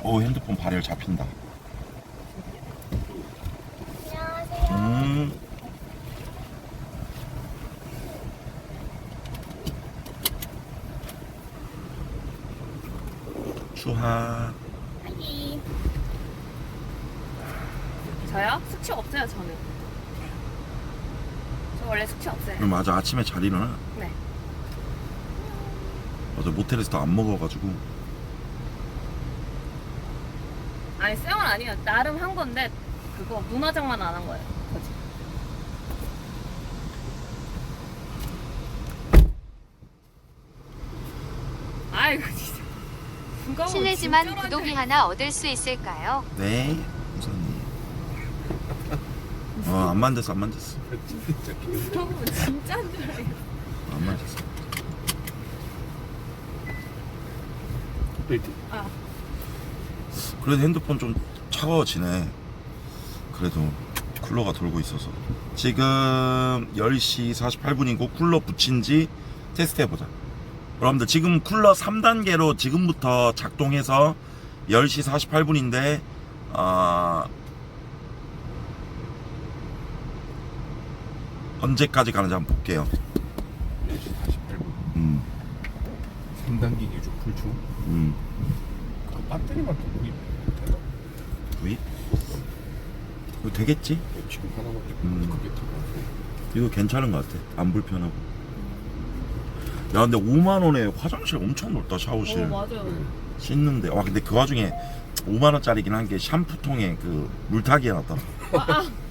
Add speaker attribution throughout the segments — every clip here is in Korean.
Speaker 1: 오, 핸드폰 발열 잡힌다.
Speaker 2: 안녕하세요.
Speaker 1: 추하.
Speaker 2: 하이. 저요? 숙취 없어요, 저는. 저 원래 숙취 없어요.
Speaker 1: 맞아, 아침에 잘 일어나.
Speaker 2: 네.
Speaker 1: 맞아, 모텔에서 안 먹어가지고.
Speaker 2: 아니, 쌤은 아니에요. 나름 한 건데, 그거 문화장만 안 한 거예요. 거지. 아이고, 진짜. 누가
Speaker 3: 실례지만
Speaker 2: 진짜로
Speaker 3: 구독이
Speaker 2: 하네.
Speaker 3: 하나 얻을 수 있을까요?
Speaker 1: 네, 우선님. 안 만졌어, 안 만졌어.
Speaker 2: 물어보면 진짜인 줄 알겠어.
Speaker 1: 안 만졌어.
Speaker 2: 아,
Speaker 1: 그래도 핸드폰 좀 차가워지네. 그래도 쿨러가 돌고 있어서. 지금 10시 48분이고 쿨러 붙인 지 테스트 해보자. 여러분들 지금 쿨러 3단계로 지금부터 작동해서 10시 48분인데 언제까지 가는지 한번 볼게요.
Speaker 4: 10시 48분.
Speaker 1: 음,
Speaker 4: 3단계 유주 풀충. 그 배터리만 더 구입 되나?
Speaker 1: 구입? 이거 되겠지?
Speaker 4: 지금 하나밖에 그게 더
Speaker 1: 이거 괜찮은 것 같아. 안 불편하고. 야, 근데 5만 원에 화장실 엄청 넓다. 샤워실.
Speaker 2: 맞아요.
Speaker 1: 씻는데. 와, 근데 그 와중에 5만 원짜리긴 한 게 샴푸통에 그 물타기 해놨더라.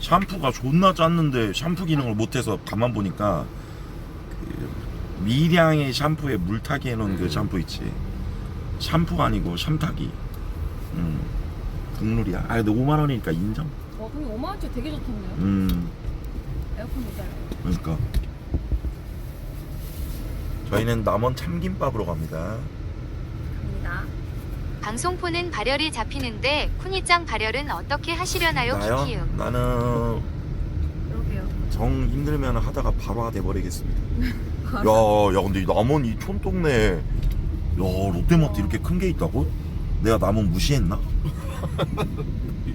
Speaker 1: 샴푸가 존나 짰는데 샴푸 기능을 못해서 가만 보니까 그 미량의 샴푸에 물타기 해놓은 그 샴푸 있지. 샴푸가 아니고 샴타기. 국룰이야. 아, 근데 5만 원이니까 인정.
Speaker 2: 와, 근데 5만원짜리 되게 좋던데요? 에어컨 모자라요.
Speaker 1: 그러니까 저희는 남원 참김밥으로 갑니다.
Speaker 2: 갑니다.
Speaker 3: 방송폰은 발열이 잡히는데 쿠니짱 발열은 어떻게 하시려나요?
Speaker 1: 나요?
Speaker 3: 키키음.
Speaker 1: 나는
Speaker 2: 그러게요.
Speaker 1: 정 힘들면 하다가 바로가 돼버리겠습니다. 야, 근데 이 남원 이 촌동네에 야, 롯데마트 이렇게 큰 게 있다고? 내가 남원 무시했나?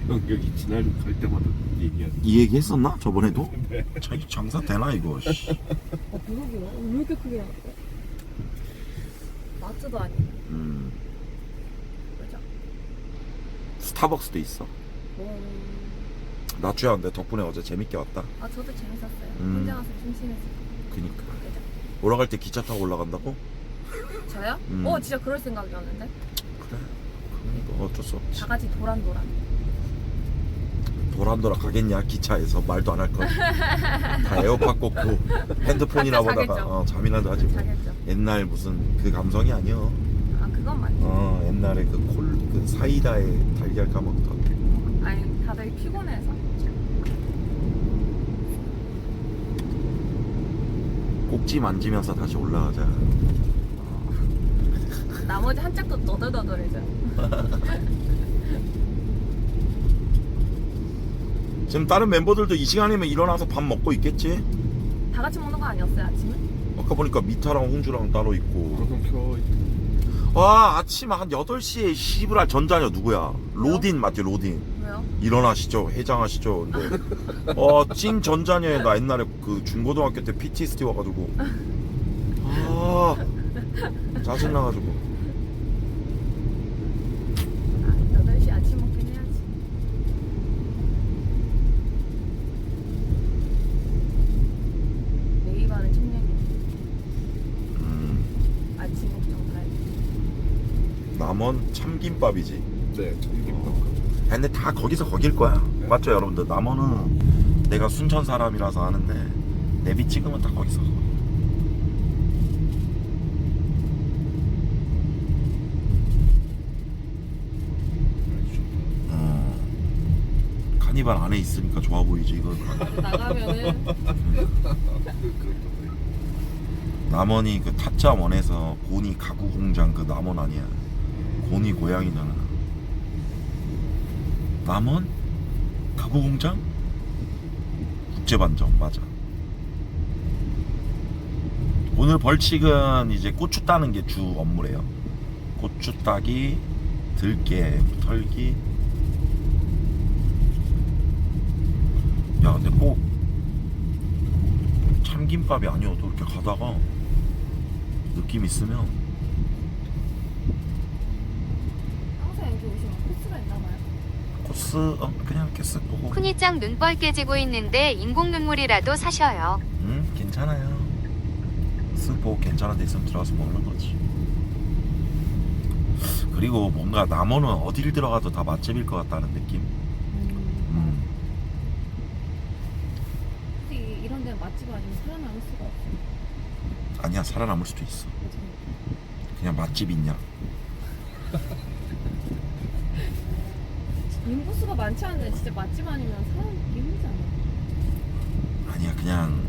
Speaker 4: 여기 지날 갈 때마다 얘기하는.
Speaker 1: 이 얘기 했었나? 저번에도? 자기 장사 되나 이거? 씨.
Speaker 2: 그러게요. 왜 이렇게 크게 나왔어? 마트도 아니고. 그죠?
Speaker 1: 스타벅스도 있어. 나주야, 근데 덕분에 어제 재밌게 왔다.
Speaker 2: 아, 저도 재밌었어요.
Speaker 1: 음.
Speaker 2: 혼자 가서 심심해서.
Speaker 1: 그니까
Speaker 2: 그죠?
Speaker 1: 올라갈 때 기차 타고 올라간다고?
Speaker 2: 저요? 진짜 그럴 생각이었는데.
Speaker 1: 그래. 뭐 어쩔 수 없지.
Speaker 2: 다 같이 도란도란.
Speaker 1: 도란도란 가겠냐 기차에서 말도 안 할 걸. 다 에어팟 꽂고 핸드폰이나
Speaker 2: 각자
Speaker 1: 보다가
Speaker 2: 자겠죠.
Speaker 1: 잠이라도 하지 뭐.
Speaker 2: 자겠죠.
Speaker 1: 옛날 무슨 그 감성이 아니여.
Speaker 2: 아, 그건 맞죠.
Speaker 1: 옛날에 그 사이다에 달걀 까먹던.
Speaker 2: 아니, 다들 피곤해서.
Speaker 1: 꼭지 만지면서 다시 올라가자.
Speaker 2: 나머지 한 짝도 너덜너덜해져.
Speaker 1: 지금 다른 멤버들도 이 시간이면 일어나서 밥 먹고 있겠지?
Speaker 2: 다 같이 먹는 거 아니었어요, 아침에?
Speaker 1: 아까 보니까 미타랑 홍주랑 따로 있고.
Speaker 4: 방송 켜.
Speaker 1: 와, 아침 한 8시에 시브랄 전자녀 누구야? 로딘 맞지, 로딘.
Speaker 2: 왜요?
Speaker 1: 일어나시죠, 해장하시죠. 근데 찐 전자녀에 나 옛날에 그 중고등학교 때 PTSD 와가지고 짜증나가지고.
Speaker 2: 8시 아침 먹긴 해야지. 네이버는 청량이. 아침 먹정 가야지.
Speaker 1: 남원 참김밥이지.
Speaker 4: 네, 참김밥.
Speaker 1: 근데 다 거기서 거길 거야. 맞죠, 여러분들? 남원은 내가 순천 사람이라서 아는데 내비 찍으면 다 거기서. 카니발 안에 있으니까 좋아 보이지 이거.
Speaker 2: 나가면은
Speaker 1: 남원이 그 타짜 원에서 고니 가구 공장 그 남원 아니야. 고니 고향이잖아. 남원 가구 공장 국제반점 맞아. 오늘 벌칙은 이제 고추 따는 게 주 업무래요. 고추 따기, 들깨 털기. 야 근데 꼭 참김밥이 아니어도 이렇게 가다가 느낌 있으면
Speaker 2: 항상 여기 오시면 코스가 있나 봐요.
Speaker 1: 코스 그냥 이렇게 쓱 보고
Speaker 3: 쿤이짱 눈벌 깨지고 있는데 인공 눈물이라도 사셔요.
Speaker 1: 괜찮아요. 쓱 보고 괜찮은 데 있으면 들어가서 먹는 거지. 그리고 뭔가 남원은 어딜 들어가도 다 맛집일 것 같다는 느낌.
Speaker 2: 솔직히 이런 데 맛집 아니면 살아남을 수가 없어.
Speaker 1: 아니야 살아남을 수도 있어. 그냥 맛집 있냐.
Speaker 2: 인구수가 많지 않은데 진짜 맛집 아니면 살아남기 힘들잖아.
Speaker 1: 아니야 그냥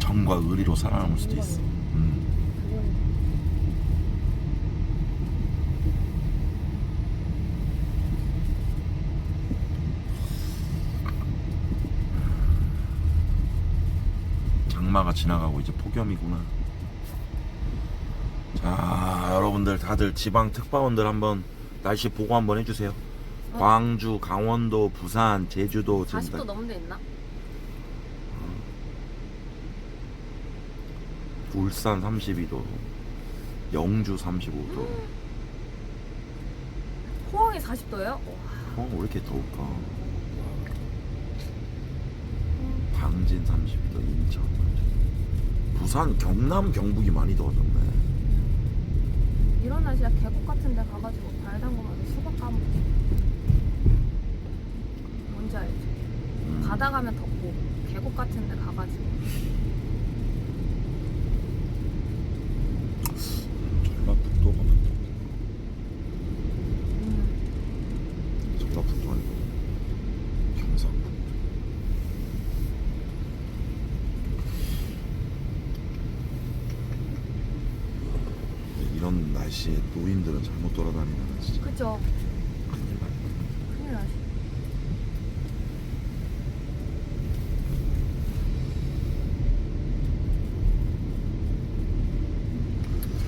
Speaker 1: 정과 의리로 살아남을 수도 있어.
Speaker 2: 그건
Speaker 1: 장마가 지나가고 이제 폭염이구나. 자 여러분들 다들 지방 특파원들 한번 날씨 보고 한번 해주세요. 광주, 강원도, 부산, 제주도 지금
Speaker 2: 40도 넘은 데 있나?
Speaker 1: 울산 32도, 영주 35도.
Speaker 2: 포항이 40도예요?
Speaker 1: 왜 이렇게 더울까? 당진 32도, 인천 32도. 부산, 경남, 경북이 많이 더워졌네.
Speaker 2: 이런 날씨야 계곡 같은 데 가가지고 발 담그면서 수박 까먹어. 뭔지 알지? 바다 가면 덥고 계곡 같은 데 가가지고
Speaker 1: 전라북도가 많다. 전라북도 아니고 경상북도. 이런 날씨에 노인들은 잘못 돌아다니면 진짜
Speaker 2: 그죠?
Speaker 1: 큰일 날 거야.
Speaker 2: 큰일 나지.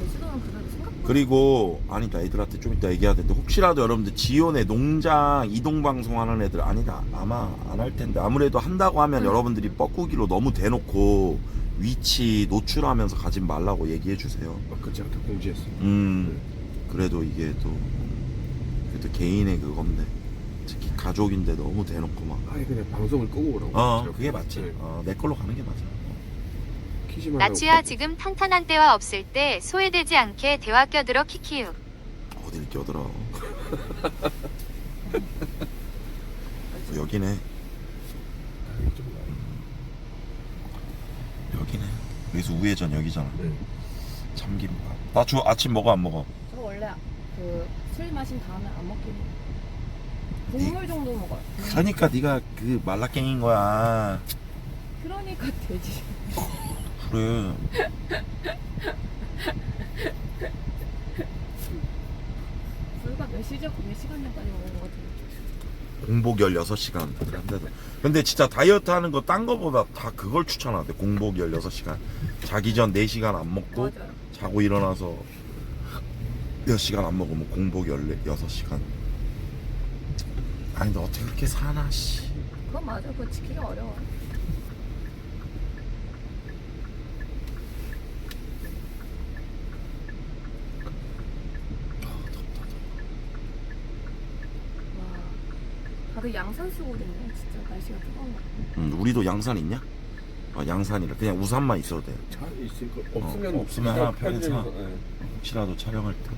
Speaker 2: 제주도는 그래도 생각보다
Speaker 1: 그리고 아니다 애들한테 좀 이따 얘기해야 되는데 혹시라도 여러분들 지원에 농장 이동방송 하는 애들 아니다 아마 안 할 텐데 아무래도 한다고 하면 여러분들이 뻐꾸기로 너무 대놓고 위치 노출하면서 가지 말라고 얘기해 주세요.
Speaker 4: 그치 않게 공지했어.
Speaker 1: 그래도 이게 또 그래도 개인의 그건데 특히 가족인데 너무 대놓고 막
Speaker 4: 아예 그냥 방송을 끄고 오라고.
Speaker 1: 그게 맞지.
Speaker 4: 네.
Speaker 1: 내 걸로 가는 게 맞아.
Speaker 4: 키지만
Speaker 3: 나치야 지금 탄탄한 때와 없을 때 소외되지 않게 대화 껴들어 키키우.
Speaker 1: 어딜 껴들어. 여기네. 여기네. 여기서 우회전 여기잖아.
Speaker 4: 네.
Speaker 1: 참김밥. 나 아침 먹어 안 먹어?
Speaker 2: 저 원래 그 술 마신 다음에 안 먹긴 해요. 국물 정도 먹어요.
Speaker 1: 그러니까 네가 그 말라깽인 거야.
Speaker 2: 그러니까 되지.
Speaker 1: 그래.
Speaker 2: 불과 몇 시간 전까지 먹은 것 같아요.
Speaker 1: 공복 16시간 한데도. 근데 진짜 다이어트 하는 거 딴 거보다 다 그걸 추천하대. 공복 16시간. 자기 전 4시간 안 먹고
Speaker 2: 맞아요.
Speaker 1: 자고 일어나서 몇 시간 안 먹으면 공복 16시간. 아니 너 어떻게 그렇게 사나 씨.
Speaker 2: 그건 맞아. 그거 지키기 어려워. 와, 다들 양산 쓰고 있네. 진짜 날씨가 뜨거운 거.
Speaker 1: 우리도 양산 있냐? 양산이라 그냥 우산만 있어도 돼.
Speaker 4: 차 있을 거 없으면
Speaker 1: 없으면 하나 편의점 사.
Speaker 4: 편의점에서, 예.
Speaker 1: 혹시라도 촬영할 때.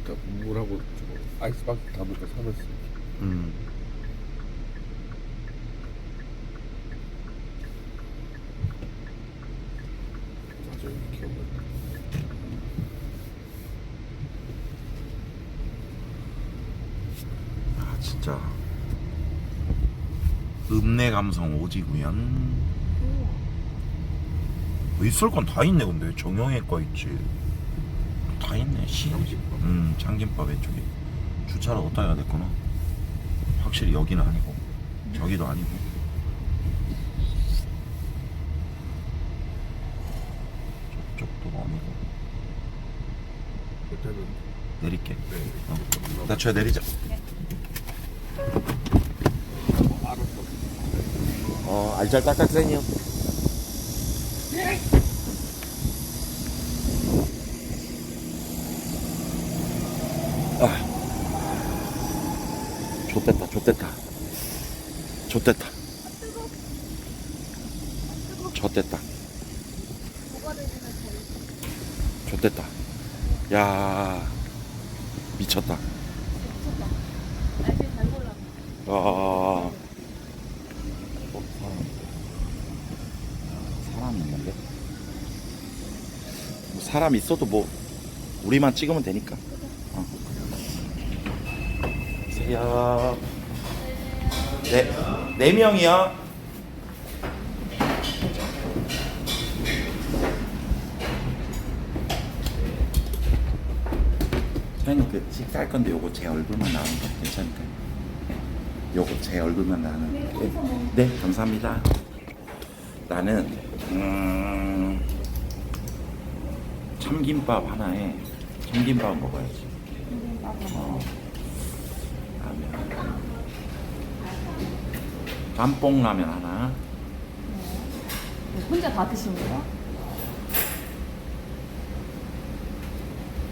Speaker 4: 그러니까 물하고 저거 아이스박스 담을 거 사면서. 맞아요. 기억나.
Speaker 1: 아 진짜 읍내 감성 오지구연. 있을 건 다 있네. 근데 정형외과 있지. 다 있네.
Speaker 4: 참김밥.
Speaker 1: 참김밥 왼쪽에 주차를 어디다 해야 됐구나. 확실히 여기는 아니고 저기도 아니고. 저쪽도 아니고.
Speaker 4: 일단은
Speaker 1: 내릴게. 다쳐야 내리자. 알잘딱딱생이요. 좆됐다. 좆됐다. 야, 미쳤다.
Speaker 2: 날씨 잘 골라.
Speaker 1: 사람이 있는데? 뭐 사람 있어도 뭐 우리만 찍으면 되니까. 세요. 네 명이요. 사장님 그 식사할 건데 요거 제 얼굴만 나오는 거 괜찮을까요? 요거 제 얼굴만 나오는. 네, 감사합니다. 나는 참김밥 하나에 참김밥 먹어야지. 라면. 짬뽕 라면 하나.
Speaker 2: 혼자 다 드시는 거야?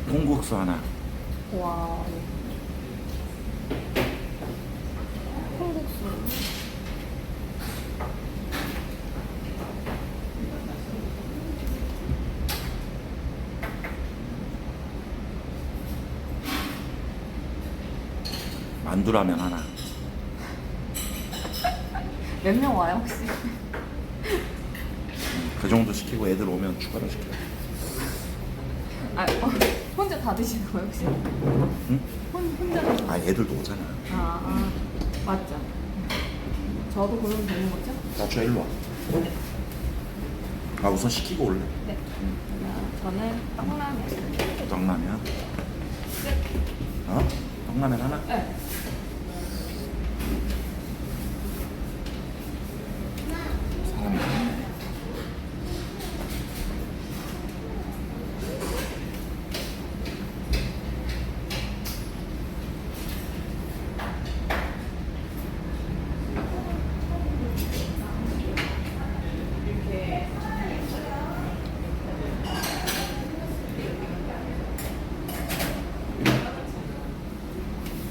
Speaker 1: 콩국수 하나.
Speaker 2: 와. 콩국수.
Speaker 1: 만두라면 하나.
Speaker 2: 몇 명 와요 혹시?
Speaker 1: 그 정도 시키고 애들 오면 추가로 시켜.
Speaker 2: 아 혼자 다 드시는 거예요 혹시?
Speaker 1: 응?
Speaker 2: 혼자 드시는
Speaker 1: 아, 애들도 오잖아.
Speaker 2: 맞죠. 저도 그러면 되는 거죠?
Speaker 1: 나저 일로 와. 아, 우선 시키고 올래.
Speaker 2: 네. 저는 떡라면.
Speaker 1: 떡라면. 떡라면 하나?
Speaker 2: 네.
Speaker 1: 사람이 많네.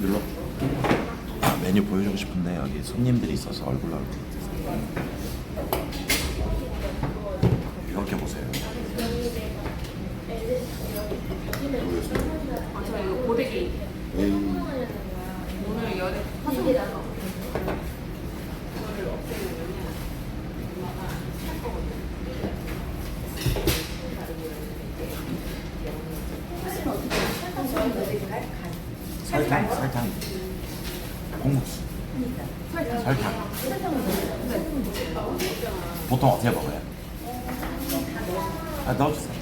Speaker 1: 눌러. 메뉴 보여주고 싶은데 여기 손님들이 있어서 얼굴 나올 것 같아서. 이렇게 보세요.
Speaker 2: 저 이거 고데기. 오늘 열에 화성이라서.
Speaker 1: 설탕. 콩국수. 설탕. 보통 어떻게 먹어요? 넣어주세요.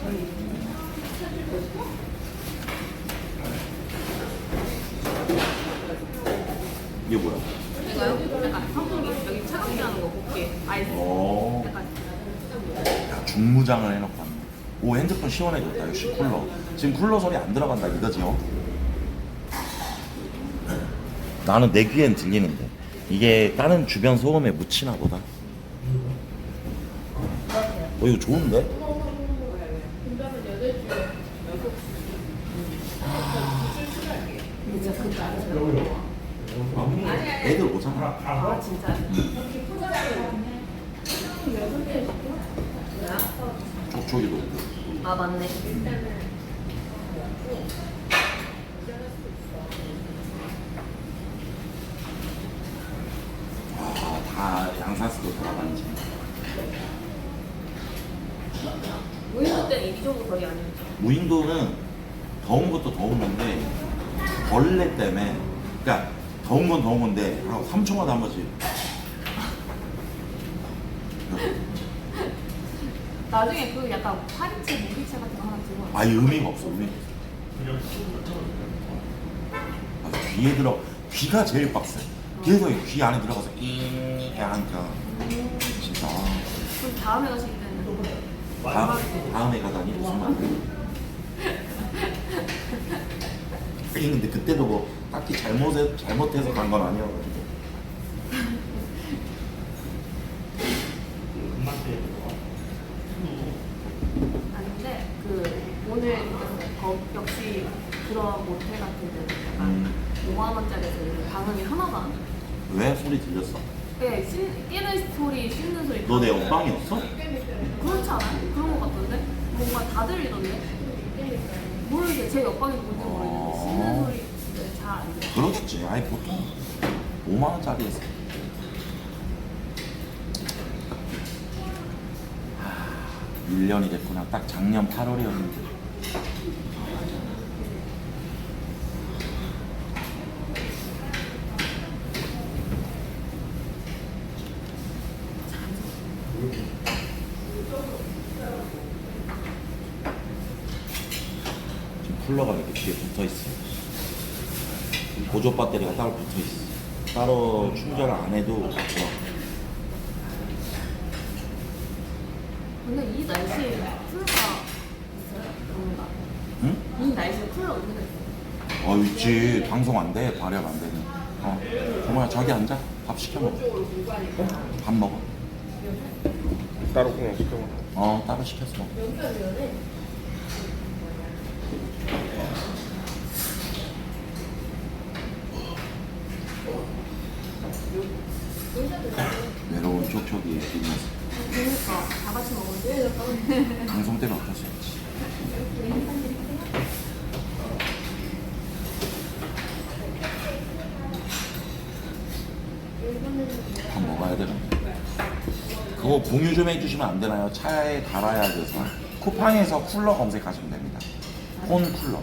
Speaker 1: 이게 뭐야?
Speaker 2: 이거요? 약간 선풍기 여기 차갑게 하는 거 곱게 아이스.
Speaker 1: 오.
Speaker 2: 약간
Speaker 1: 야, 중무장을 해놓고 왔네. 오, 핸드폰 시원해졌다. 역시 쿨러. 지금 쿨러 소리 안 들어간다 이거지요? 나는 내 귀엔 들리는데 이게 다른 주변 소음에 묻히나 보다. 이거 좋은데? 애들 오잖아.
Speaker 2: 아 진짜?
Speaker 1: 저기도.
Speaker 2: 아 맞네.
Speaker 1: 다 양산스도 돌아가는지.
Speaker 2: 무인도 때는 이 정도 거리 아니었죠?
Speaker 1: 무인도는 더운 것도 더운 건데 벌레 때문에, 그러니까 더운 건 더운 건데 한 3초마다 한 번씩.
Speaker 2: 나중에 그 약간 파리채 무기채 같은 거 하나 들고 와.
Speaker 1: 아예 의미가 없어. 의미가 없어. 귀에 들어. 귀가 제일 빡세. 그래서 귀 안에 들어가서 잉 하니까 진짜.
Speaker 2: 그럼 다음에 가실 때는
Speaker 1: 다음에 가다니 무슨 말이야? 하긴 근데 그때도 뭐 딱히 잘못해서 간 건 아니어가지고.
Speaker 2: 아닌데 오늘 역시 그런 모텔 같은 데는 약간 5만 원짜리에서 방음이 하나도 안 돼.
Speaker 1: 왜 소리 들렸어?
Speaker 2: 네, 깨는 소리, 씻는 소리.
Speaker 1: 너 내 옆방이었어?
Speaker 2: 그렇지 않아요? 그런 것 같던데? 뭔가 다 들리던데? 모르겠어요. 제 옆방이 뭔지 모르겠는데 씻는 소리 잘 안 들려요.
Speaker 1: 그렇겠지. 아니 보통 5만 원짜리에서. 1년이 됐구나. 딱 작년 8월이었는데. 지금 쿨러가 이렇게 뒤에 붙어 있어. 보조 배터리가 따로 붙어 있어. 따로 충전을 안 해도 좋아.
Speaker 2: 근데 이 날씨에 쿨러가 있어요? 그런가?
Speaker 1: 응?
Speaker 2: 이 날씨에 쿨러 없는 데 있어요?
Speaker 1: 있지. 방송 안 돼. 발열 안 되는. 정말 저기 앉아. 밥 시켜 먹어. 밥 먹어.
Speaker 4: 따로 그냥 시켜 먹어.
Speaker 1: 따로 시켜서 먹어. 외로운 촉촉이 있면서
Speaker 2: 그러니까 다 같이 먹으면
Speaker 1: 방송 때문에 어쩔 수 없지. 밥 먹어야 되는데. 그거 공유 좀 해주시면 안 되나요? 차에 달아야 돼서. 쿠팡에서 쿨러 검색하시면 됩니다. 폰 쿨러.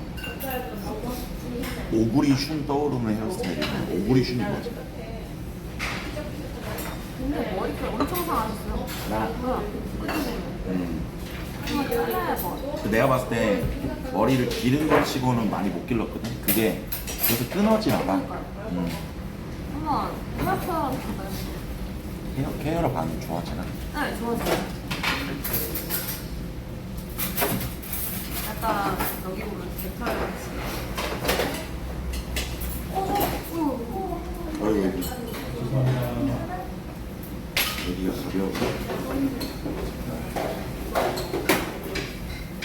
Speaker 1: 오구리 슌 떠오르는 헤어스타일이에요. 오구리 슌이 뭐지?
Speaker 2: 근데 머리결 엄청 상하셨어요.
Speaker 1: 나?
Speaker 2: 뭐야? 정말 잘라야 뭐.
Speaker 1: 내가 봤을 때 머리를 기른 것 치고는 많이 못 길렀거든. 그게 그래서 끊어지나 봐.
Speaker 2: 한번 헤어처럼 가봐요.
Speaker 1: 케어로 반응 좋아지나?
Speaker 2: 네, 좋아져요. 약간 여기 보면 깃털 같이.
Speaker 1: 어이구. 여기가 가벼워.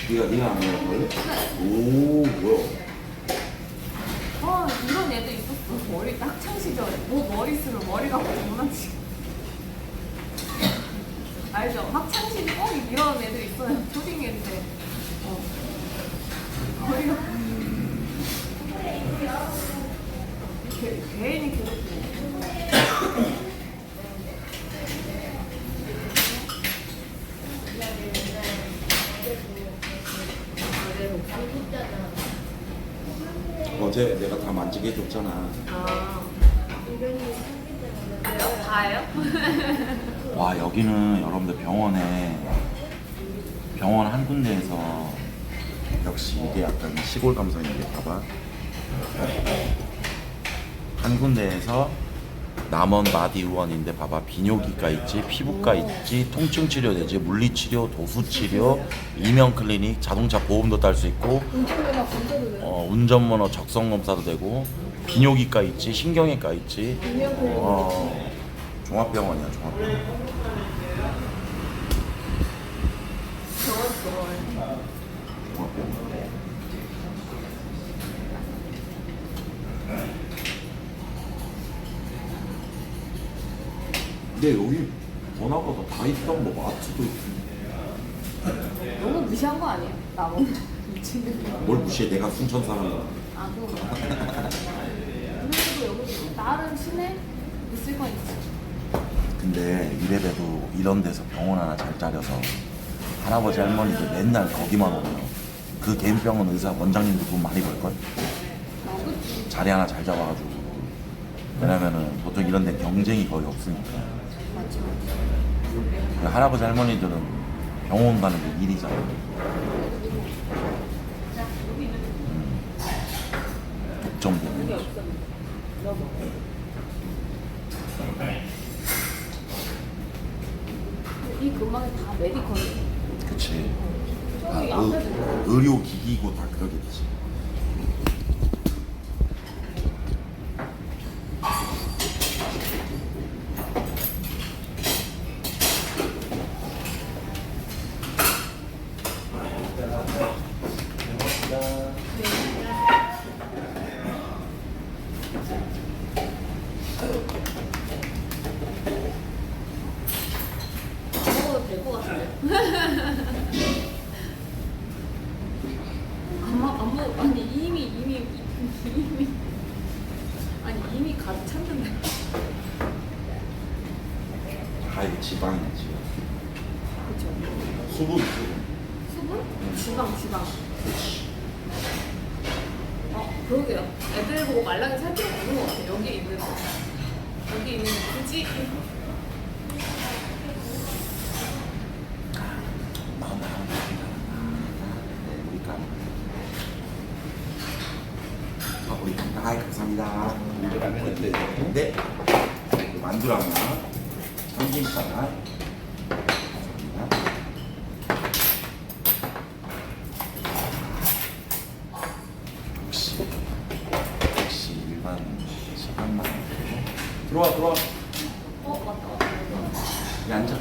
Speaker 1: 네가 안 해볼래? 오 뭐야?
Speaker 2: 이런 애도 있었어. 머리 학창 시절에. 뭐 머리 쓰면 머리가 장난치. 알죠? 학창 시절 꼭 이런 애들 있어요. 초딩인데. 머리가. 괜히 괴롭히네.
Speaker 1: 어제 내가 다 만지게 해줬잖아.
Speaker 2: 다예요?
Speaker 1: 와 여기는 여러분들 병원 한 군데에서 역시 이게 약간 시골 감성인데 봐봐. 한 군데에서 남원 마디의원인데 봐봐. 비뇨기과 있지, 피부과 있지, 통증 치료되지, 물리치료, 도수치료, 이명클리닉, 자동차 보험도 딸 수 있고, 운전면허 적성검사도 되고, 비뇨기과 있지, 신경외과 있지. 종합병원이야 종합병원. 종합병원. 근데 여기 번화가가 다 있던 뭐 마트도 있고.
Speaker 2: 너무 무시한 거 아니에요? 나무 미친놈.
Speaker 1: 뭘 무시해? 내가 순천 사람이야.
Speaker 2: 아 그거. 그래도 여기 나름 시내 있을 건 있지.
Speaker 1: 근데 이래봬도 이런 데서 병원 하나 잘 차려서 할아버지 할머니들 맨날 거기만 오면 그 개인병원 의사 원장님도 돈 많이 벌걸? 자리 하나 잘 잡아가지고. 왜냐면은 보통 이런 데 경쟁이 거의 없으니까. 할아버지 할머니들은 병원 가는 게 일이잖아. 독점 보면.
Speaker 2: 이 근방에 다 메디컬이에요.
Speaker 1: 그치.
Speaker 2: 저기 앞에도
Speaker 1: 의료 기기고 다 그러겠지. 이게 지방이야 지방.
Speaker 2: 그쵸.
Speaker 1: 수분.
Speaker 2: 수분? 지방. 그러게요. 애들 보고 말랑이 살 필요가 없는 것 같아요. 여기 있는 거. 여기 있는 거 굳이.
Speaker 1: 아, 감사합니다.
Speaker 4: 라면인데.
Speaker 1: 네. 만두 하나, 참김밥 하나. 감사합니다. 역시 일반 시간만. 들어와.
Speaker 2: 맞다.
Speaker 1: 여기 앉아.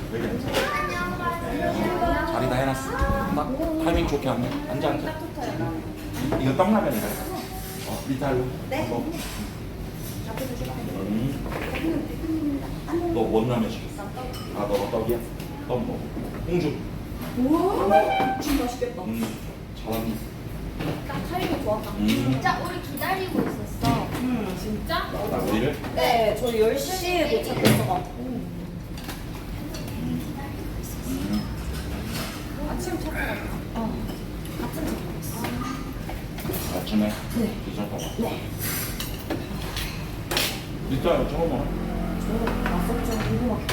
Speaker 1: 자리 다 해놨어. 나 타이밍 좋게 왔네. 앉아. 이거 떡라면이다. 밑에 할래? 네. 너 원라면 시켰어? 아, 너가 떡이야? 떡 먹어. 홍주.
Speaker 2: 우와, 진짜 맛있겠다.
Speaker 1: 잘하네.
Speaker 2: 딱 타이밍 좋았다.
Speaker 5: 진짜 우리 기다리고 있었어.
Speaker 2: 진짜?
Speaker 1: 나 우리를?
Speaker 5: 네, 저희 10시에 도착했어가지고.
Speaker 2: 아침 첫 번째.
Speaker 1: 아침에? 네. 괜찮다. 네. 진짜 처음 와.
Speaker 5: 왔었죠, 궁금하게.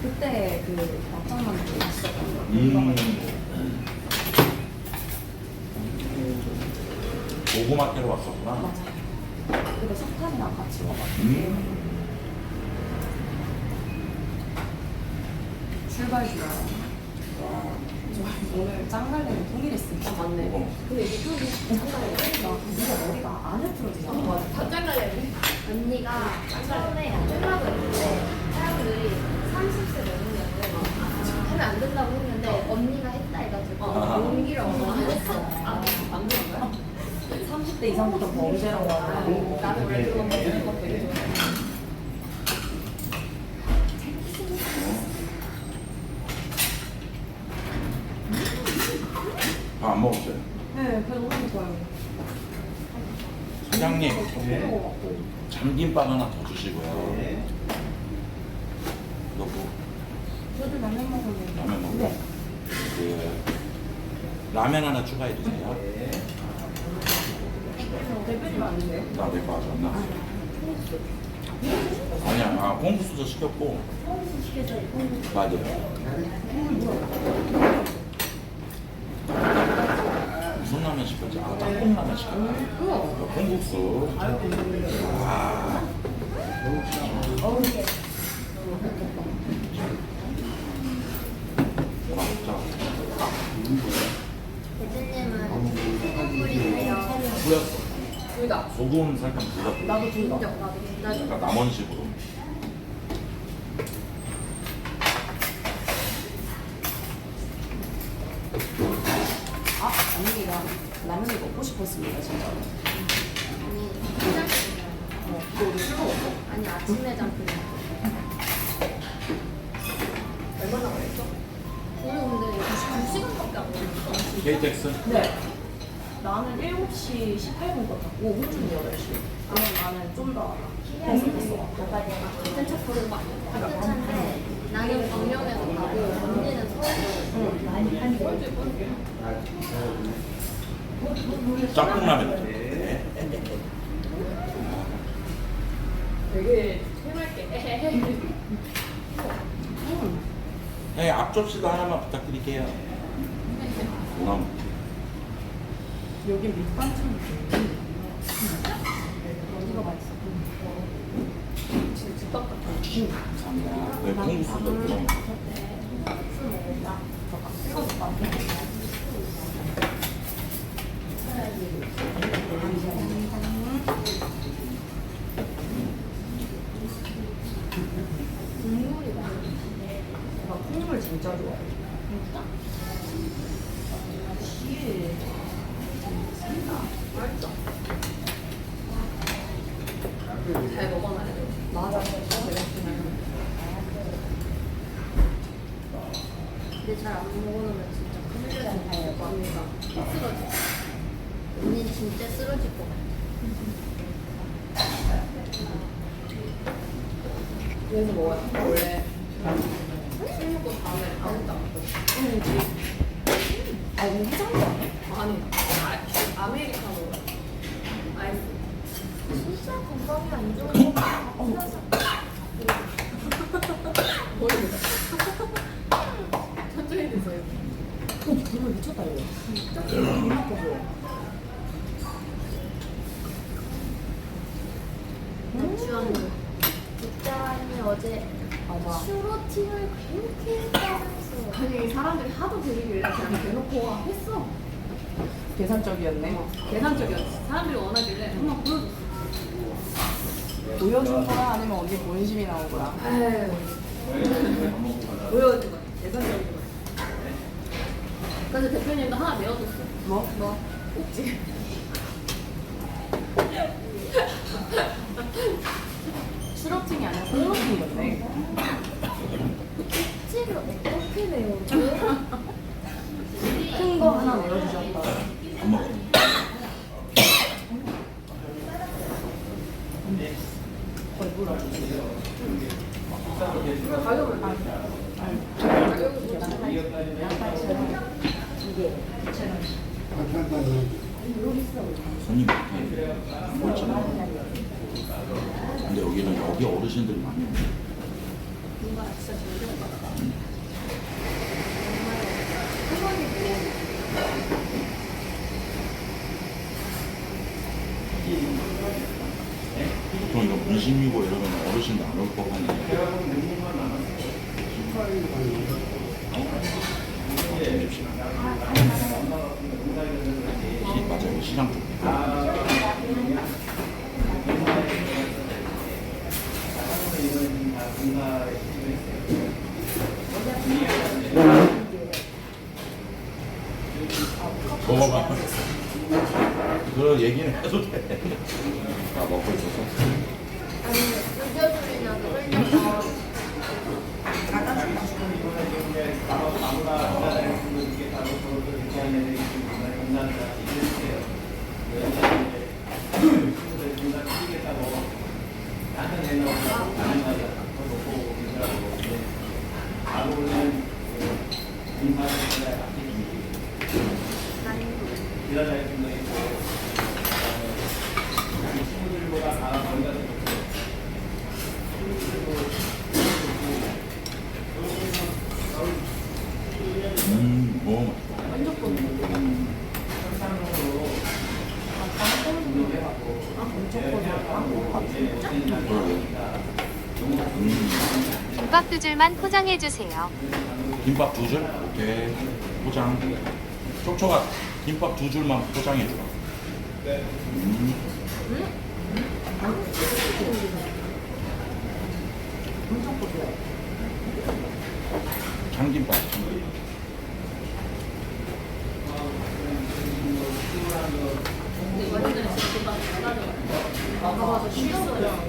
Speaker 5: 그때 그 막장만두 왔었거든요.
Speaker 1: 고구마 캐러 왔었구나.
Speaker 5: 맞아요. 그리고 석탄이랑 같이 와가지고. 출발 좋아요. 오늘 짱갈래는 통일했으니까.
Speaker 2: 맞네. 근데 이게 좀
Speaker 5: 네가 머리가 안에 풀어지잖아.
Speaker 2: 맞아. 다 잘라야지.
Speaker 5: 언니가 처음에 하려고 했는데 사람들이 30세 넘으면은 하면 안 된다고 했는데 언니가 했다 해가지고 용기를 얻어서 했어.
Speaker 2: 안 그런 거야?
Speaker 5: 30대 이상부터 범죄라고 하고
Speaker 2: 나는 원래 그런 거 해주는 거 되게 좋아해.
Speaker 1: 안 먹었어요.
Speaker 5: 네, 그래서 너무 좋아요.
Speaker 1: 사장님,
Speaker 5: 네.
Speaker 1: 참김밥 하나 더 주시고요. 여보,
Speaker 5: 저도 라면 먹으면
Speaker 1: 라면 먹어.
Speaker 5: 네.
Speaker 1: 그 라면 하나 추가해 주세요.
Speaker 5: 대표님 아닌데요?
Speaker 1: 나 내거 아직 안 나왔어. 아니야, 콩국수도 시켰고.
Speaker 5: 콩국수 시켜줘요. 콩국수.
Speaker 1: 맞아요. 무슨 라면 시켰지? 아, 짬뽕라면 시켰다. 콩국수. 아. 맛있다.
Speaker 5: 대표님은 소금 뿌리세요.
Speaker 1: 뿌렸어.
Speaker 2: 둘다.
Speaker 1: 소금 살짝 뿌렸어.
Speaker 5: 나도 둘 다.
Speaker 2: 나도.
Speaker 1: 약간 남원식으로.
Speaker 5: 아, 언니가 라면을 먹고 싶었습니다, 진짜로.
Speaker 2: 아니, 그냥
Speaker 5: 너도 술 먹었어?
Speaker 2: 아니 아침에 잠깐. 얼마나 걸렸어? 우리 근데 2시간밖에 안 걸렸어.
Speaker 1: KTX?
Speaker 5: 네. 나는 7시 18분 거 탔고, 홍준이 8시. 그러면 나는 좀 더 해서 됐어.
Speaker 2: 같은 차 보는 거 아니야? 같은 차인데 나는 광명에서 가고 언니는 서울에서.
Speaker 1: 짬뽕라면. 네.
Speaker 2: 되게 해맑게.
Speaker 1: 네, 앞접시도 하나만 부탁드릴게요. 오남.
Speaker 5: 여기 밑반찬이 어디가 맛있어?
Speaker 2: 지금 집밥 같아.
Speaker 1: 감사합니다. 네, 콩국수도 그럼.
Speaker 5: 술 먹는다. 식어서 안 돼.
Speaker 2: 국물이 많아.
Speaker 5: 나 콩물 진짜 좋아해. 진짜?
Speaker 2: 맛있어. 잘 먹어놔야 돼.
Speaker 5: 맞아.
Speaker 2: 근데 잘 안 먹어놓으면 진짜 큰일 나요. 언니가 쓰러져. 언니는 진짜 쓰러질 것 같아. 그래서 먹어요. 원래 술 먹고 다음에 아무것도 안 먹거든.
Speaker 5: 아 오늘 해장도 안 해?
Speaker 2: 아니, 아메리카노 아이스.
Speaker 5: 진짜 건강에 안 좋은 거
Speaker 2: 모르겠어. 천천히 드세요.
Speaker 5: 정말 미쳤다 이거. 진짜 이만큼
Speaker 2: 취한 거.
Speaker 5: 국장이 어제
Speaker 2: 맞아.
Speaker 5: 슈로팅을 그렇게 따라서
Speaker 2: 아니 사람들이 하도 들이길래 그냥 대놓고 했어.
Speaker 6: 계산적이었네.
Speaker 2: 계산적이었지. 사람들이 원하길래 한번 보여줬어.
Speaker 6: 보여준 거야 아니면 언니 본심이 나온 거야?
Speaker 2: 에휴. 보여준 거야. 계산적인 거야. 그래서 대표님도 하나 내어줬어.
Speaker 6: 뭐?
Speaker 2: 뭐? 꼭지.
Speaker 6: 슈러팅이 아니라 콜로팅이었네.
Speaker 5: 찌를 어떻게 내요?
Speaker 6: 큰 거 하나 내어주셨다.
Speaker 1: 안 먹어.
Speaker 6: 거의 물어.
Speaker 2: 가격을
Speaker 1: 손님 많잖아. 근데 여기 어르신들이 많이 오네.
Speaker 2: 뭔가 진짜 존경받아.
Speaker 1: 보통 이거 문신이고 이러면 어르신들 안 올 법한데. 맞아요, 시장 쪽. 먹어봐. 그 얘기는 해도 돼. 아, 먹고 있어서.
Speaker 5: 아니 불겨주느냐고 흘려서
Speaker 1: 너무 맛있어.
Speaker 3: 김밥 2줄만 포장해주세요.
Speaker 1: 김밥 2줄? 오케이. 포장. 촉촉아, 김밥 2줄만 포장해주라. 참김밥.
Speaker 2: 근데 이거 전에 진짜 나가봐서 쉬었어요.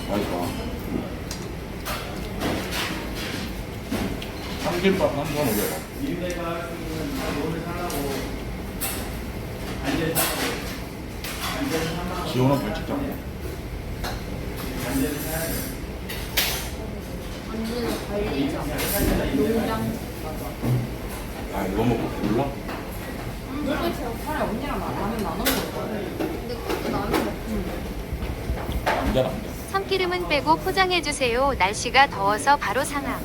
Speaker 1: 맛있어. 참김밥 3,500원. 지원은 벌칙 잡고.
Speaker 5: 언니는 관리자 농장
Speaker 1: 아, 이거 먹고 골라?
Speaker 6: 차라리 언니랑 나는 나눠 먹을 거야.
Speaker 5: 근데 그것도 나는 먹지
Speaker 1: 안 돼, 안 돼.
Speaker 3: 참기름은 빼고 포장해주세요. 날씨가 더워서 바로 상함.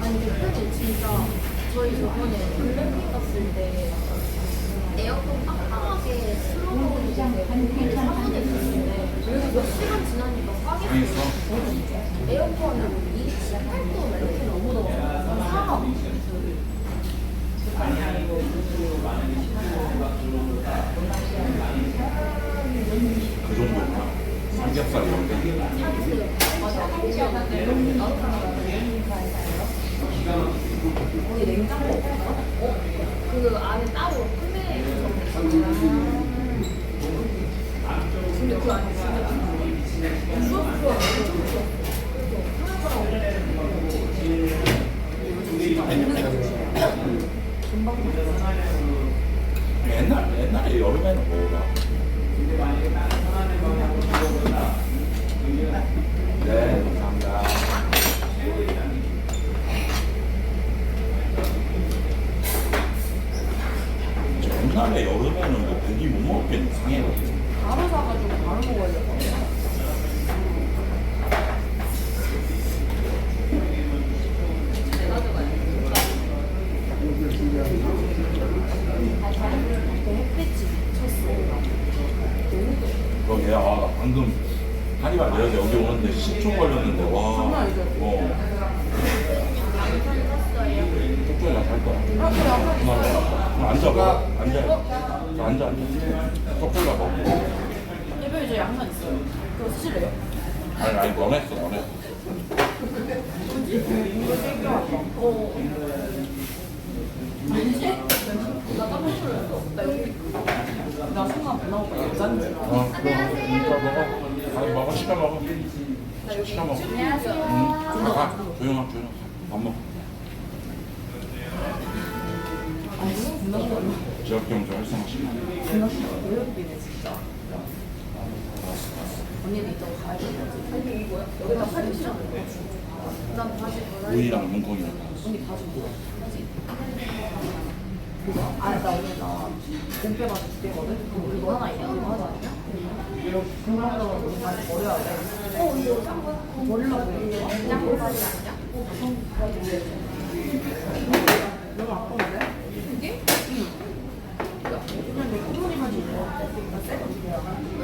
Speaker 5: 아니 대표님 진짜 저희 저번에 글램핑 갔을 때 에어컨 빡빡하게 틀어놓은 게 사전에 있었는데 그래서 몇 시간 지나니까 싸게
Speaker 1: 있어?
Speaker 5: 에어컨은 이 18도 이렇게 너무 더워서 사가
Speaker 1: 그 정도구나. 삼겹살 이런 게.
Speaker 2: 그 안에 따로 판매해서 근데 그 안에 진짜 추웠어. 엄청 추웠어. 그래서 하나더라고.
Speaker 1: 옛날에 여름에는 뭐가? 네, 감사합니다. 옛날에 여름에는 뭐 고기 못 먹겠네, 상해가지고.
Speaker 6: 바로 사가지고 바로 먹어야 될 것 같아.
Speaker 1: 그러게, 나 방금 한이발 내려서 여기 오는데 10초 걸렸는데, 와.
Speaker 6: 장난 아니죠?
Speaker 1: 쪽쪽이가 살 거야. 그럼 앉아봐. 앉아. 쪽쪽이가 먹고.
Speaker 6: 대표 이제 양산 있어요. 그거 쓰실래요?
Speaker 1: 아니, 너네.
Speaker 6: 아니지? 나 깜짝 놀랐어. 나 여기 나 순간 배 나올까 여자인 줄 알아.
Speaker 1: 먹어. 아니, 먹어. 시켜 먹어. 시켜 먹어. 가. 조용하. 밥 먹어. 지역 경제 활성화시켜.
Speaker 6: 외국인이네 진짜. 언니는 이따 가야 되는 거지. 이거야? 여기다 사진 씌워. 난 바지 벗어.
Speaker 1: 우이랑 뭉콩이랑.
Speaker 6: 언니 바지 뭐야? 그거? 나 오늘 나 공빼 바지 2개거든? 이거 하나 있냐? 이거 하나 있냐? 금방으로 우리 바지 버려야 돼. 이거 짠 거야? 버리려고 해. 짠거 바지 아니야? 너무 아까운데? 이게? 그냥 내 꽃무늬 바지 입어. 나 새거 입어.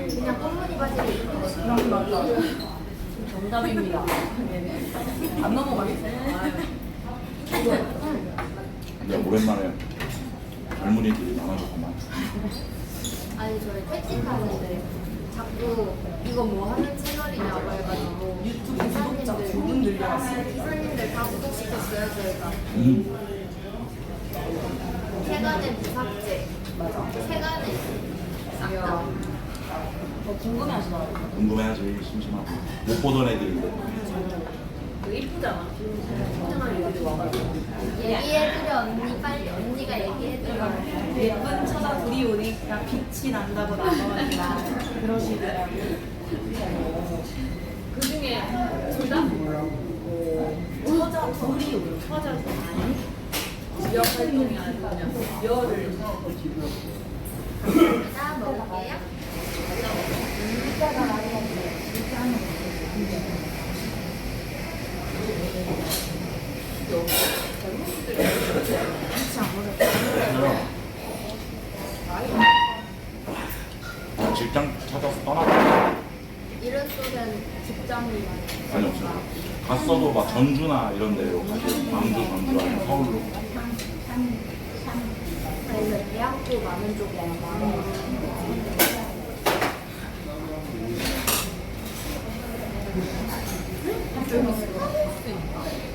Speaker 5: 그냥 꽃무늬 바지를 입는 거지.
Speaker 6: 맞아. 정답입니다. 안 넘어가겠어.
Speaker 1: 근데 오랜만에 젊은이들이 많아졌구만.
Speaker 5: 아니 저희 택시 타는데 자꾸 이거 뭐 하는 채널이냐고 해가지고
Speaker 6: 유튜브 구독자 두분 늘려왔어.
Speaker 5: 기사님들 다 구독시켰어요 저희가. 세간의 무삭제,
Speaker 6: 맞아.
Speaker 5: 세간의 싹다.
Speaker 6: 궁금해하시더라고요.
Speaker 1: 궁금해하지, 심심하고. 못 보던 애들인데.
Speaker 6: 되게 이쁘잖아. 신청한 애들이 와가지고.
Speaker 5: 얘기해드려 언니 빨리 언니가 얘기해드려.
Speaker 6: 예쁜 처자 둘이 오니까 빛이 난다고 나가니까 그러시더라고요. 그 중에 둘 다? 처자 둘이 오요. 처자 둘이. 지역 활동이 아니고 그냥 열을
Speaker 5: 나 먹을게요.
Speaker 1: 직장 찾아서 떠났다.
Speaker 5: 이런 쪽은 직장이
Speaker 1: 아니, 없어. 갔어도 막 전주나 이런 데로 가지. 광주, 아니면 서울로.
Speaker 5: 아니면 대학교 많은 쪽이 아마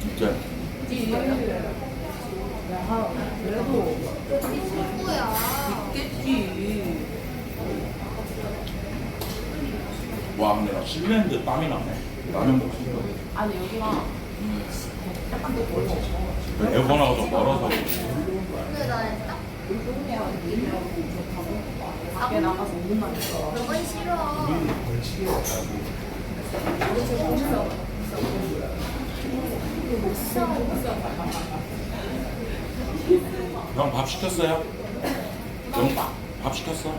Speaker 1: 진짜.
Speaker 6: 그래도
Speaker 5: 친구야.
Speaker 6: 있겠지.
Speaker 1: 와, 근데 나 실내인데 땀이 나네. 라면 먹고 싶어.
Speaker 6: 아니 여기가 약간 더 멀어.
Speaker 1: 에어컨하고 좀 멀어서.
Speaker 5: 근데 나딱
Speaker 6: 밖에 나가서 5분만 있어.
Speaker 5: 그건 싫어.
Speaker 1: 형 밥 시켰어요? 밥 시켰어?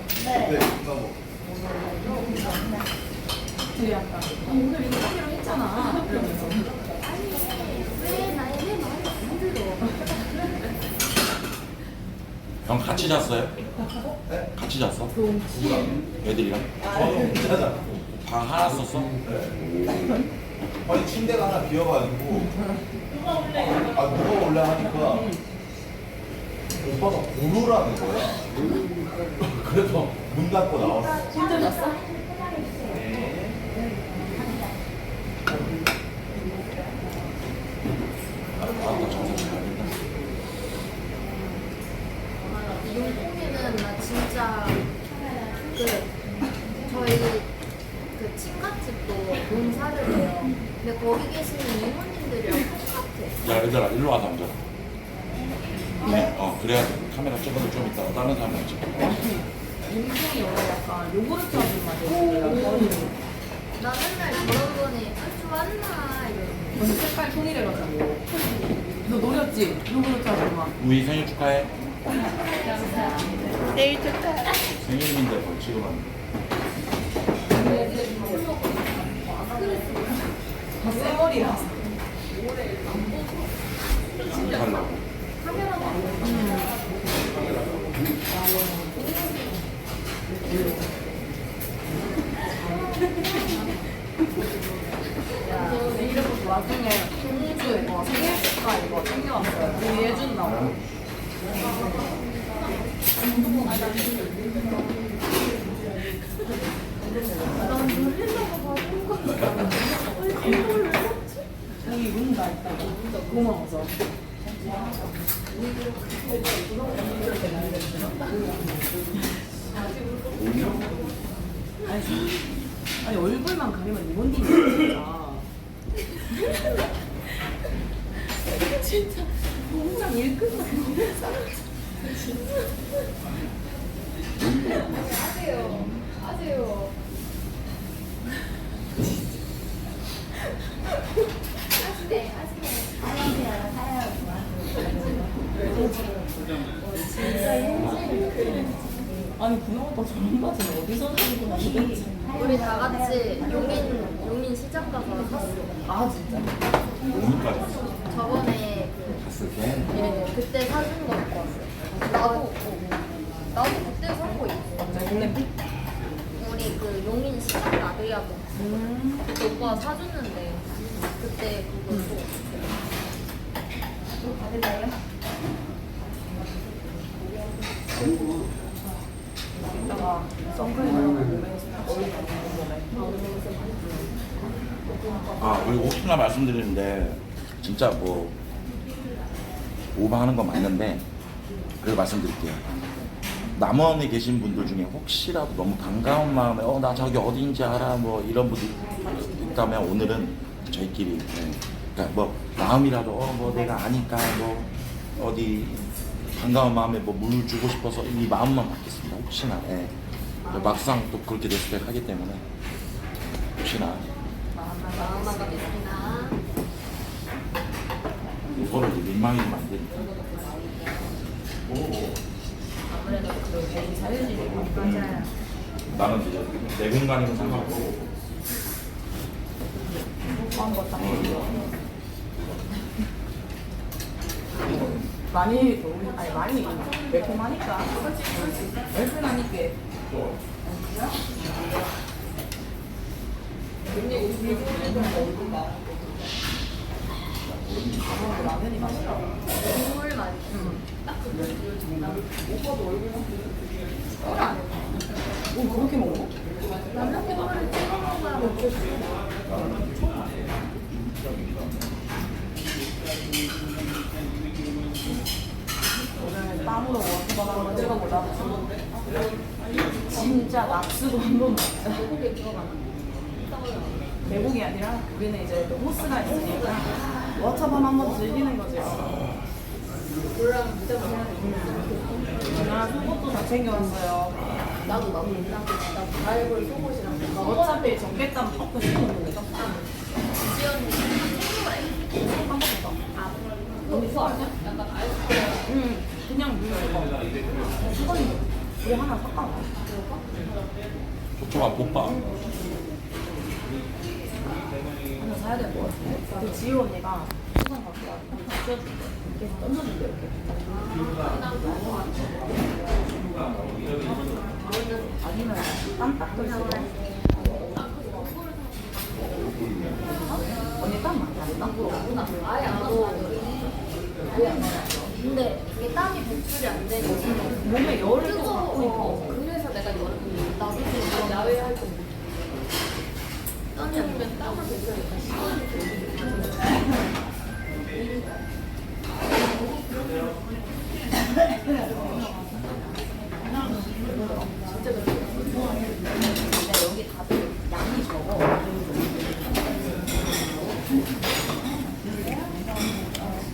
Speaker 6: 되게 약간 오늘 이거 하기로 했잖아. 이러면서.
Speaker 5: 왜 나의 말이 안 들어?
Speaker 1: 형 같이 잤어요? 같이 잤어? 애들이랑? 방 하나 썼어?
Speaker 7: 아니 침대가 하나 비어가지고 누가 올래 하니까 오빠가 고르라는 거야. 그래서 문 닫고 나왔어.
Speaker 6: 혼자 잤어?
Speaker 1: 나왔다 정신 차리겠다.
Speaker 5: 용콩이는 나 진짜 저희 그 치과집도 농사를 해요. 근데 거기 계시는 이모님들이랑 똑같아.
Speaker 1: 야 얘들아 일로 와서 앉아. 그래야 카메라 찍어도 좀 있다가 다른 사람이랑 찍어.
Speaker 6: 인생이 원래 약간 요구르트 하는 맛이에요.
Speaker 5: 나 맨날 저런 거니 좋았나 이러고.
Speaker 6: 먼저 색깔 통일해가지고. 너 노렸지? 요구르트 하는 맛.
Speaker 1: 우리 생일 축하해.
Speaker 2: 내일 축하해.
Speaker 1: 생일인데 벌칙을 하는
Speaker 6: 다 쌩얼이야.
Speaker 1: 거. 달라고.
Speaker 6: 이러고 나중에 공주 이거 생일 축하 이거 챙겨왔어요. 우리 해준다고. 여기 운다 있다고. 고마워서. 아니 얼굴만 가리면 리본딩이야 진짜. 진짜 공장 일 끝나고
Speaker 5: 아세요.
Speaker 6: 아니 그나마 더 저런 바지는 어디서 사는구나 도대체.
Speaker 5: 우리 다 같이 용인 시장 가서 샀어.
Speaker 6: 아 진짜?
Speaker 1: 오늘까지
Speaker 5: 저번에
Speaker 1: 갔을 때
Speaker 5: 예, 그때 사준 거 입고 왔어요. 나도 그때 산 거 입고.
Speaker 6: 동네 피?
Speaker 5: 우리 그 용인 시장 나들이하고 그때 오빠가 사줬는데 그때 그거 또
Speaker 6: 받을까요? 이따가 선크림 바르고 몸에
Speaker 1: 그리고 혹시나 말씀드리는데 진짜 뭐 오버하는 건 맞는데 그래도 말씀드릴게요. 남원에 계신 분들 중에 혹시라도 너무 반가운 마음에 나 저기 어디인지 알아 뭐 이런 분들 있다면 오늘은 저희끼리 그러니까 뭐 마음이라도 뭐 내가 아니까 뭐 어디 반가운 마음에 뭐 물 주고 싶어서 이 마음만 받겠습니다. 혹시나 막상 또 그렇게 됐을 때 하기 때문에 혹시나
Speaker 5: 마음만 받겠습니다.
Speaker 1: 이거를 이제 민망해지면 안 되니까.
Speaker 5: 아무래도 그 자유주의 맞아요.
Speaker 1: 나는 이제 내 공간이면 상관없고
Speaker 6: 많이 아니 많이 매콤하니까 얼큰하니까 라면이 맛있어.
Speaker 5: 국물 맛. 딱 그거.
Speaker 6: 오 그렇게 먹어?
Speaker 5: 라면 국물을 찍어 먹어야 먹고 싶어.
Speaker 6: 오늘 땀으로 워터밤 한번 찍어보자. 진짜 납수도 한번 먹자. 외국이 아니라 우리는 이제 또 호스가 있으니까 워터밤 한번 즐기는 거지. 속옷도 다 챙겨왔어요.
Speaker 5: 나도 가을볼 속옷이랑
Speaker 6: 어차피 적겠다면 벗고 싶은 거니까.
Speaker 5: 지연이
Speaker 6: 한 번도 더.
Speaker 5: 너무 좋아하냐? 약간 아이스크림.
Speaker 6: 그냥 물 수건이 우리 하나 샀다.
Speaker 1: 조초가 볶아.
Speaker 6: 하나 사야 될 것 같아. 그 지효 언니가 수건 갖고 와서 씌워줄게. 이렇게 던져줄게 이렇게. 아니면 땀딱 있어. 언니 땀 많이 안 나?
Speaker 5: 아예 안 하고. 근데 이게 땀이 배출이 안 되니까
Speaker 6: 몸에 열을 또
Speaker 5: 뜨거워.
Speaker 6: 받고 있고.
Speaker 5: 그래서 내가 나도 지금 야외 활동 못 해. 땀이 아니면 땀을 배출하니까
Speaker 6: 근데 여기 다들 양이 적어.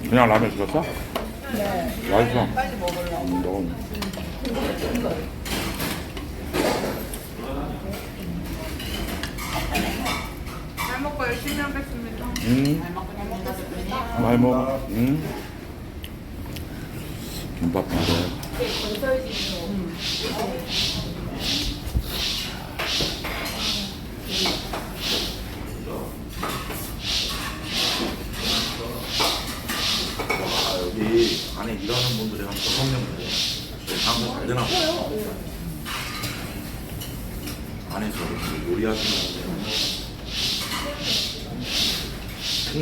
Speaker 1: 그냥 라면 시켰어?
Speaker 6: 네.
Speaker 4: 맛있어.
Speaker 6: 빨리 먹으려고.
Speaker 4: 너무.
Speaker 6: 잘 먹고 열심히 하겠습니다.
Speaker 4: 많이 먹어. 김밥 먹어.
Speaker 1: 아, 여기 안에 일하는 분들이 한 6명인데 방송 잘 되나 봐요. 안에서 이렇게 요리하시는 분들. 콩.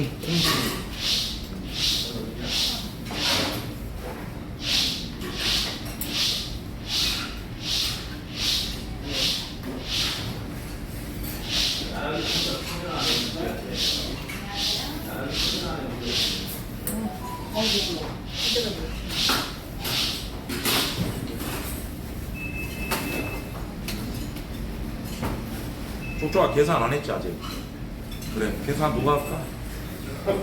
Speaker 1: 쪽쪽아 계산 안 했지 아직? 그래 계산 누가 할까?
Speaker 2: 왜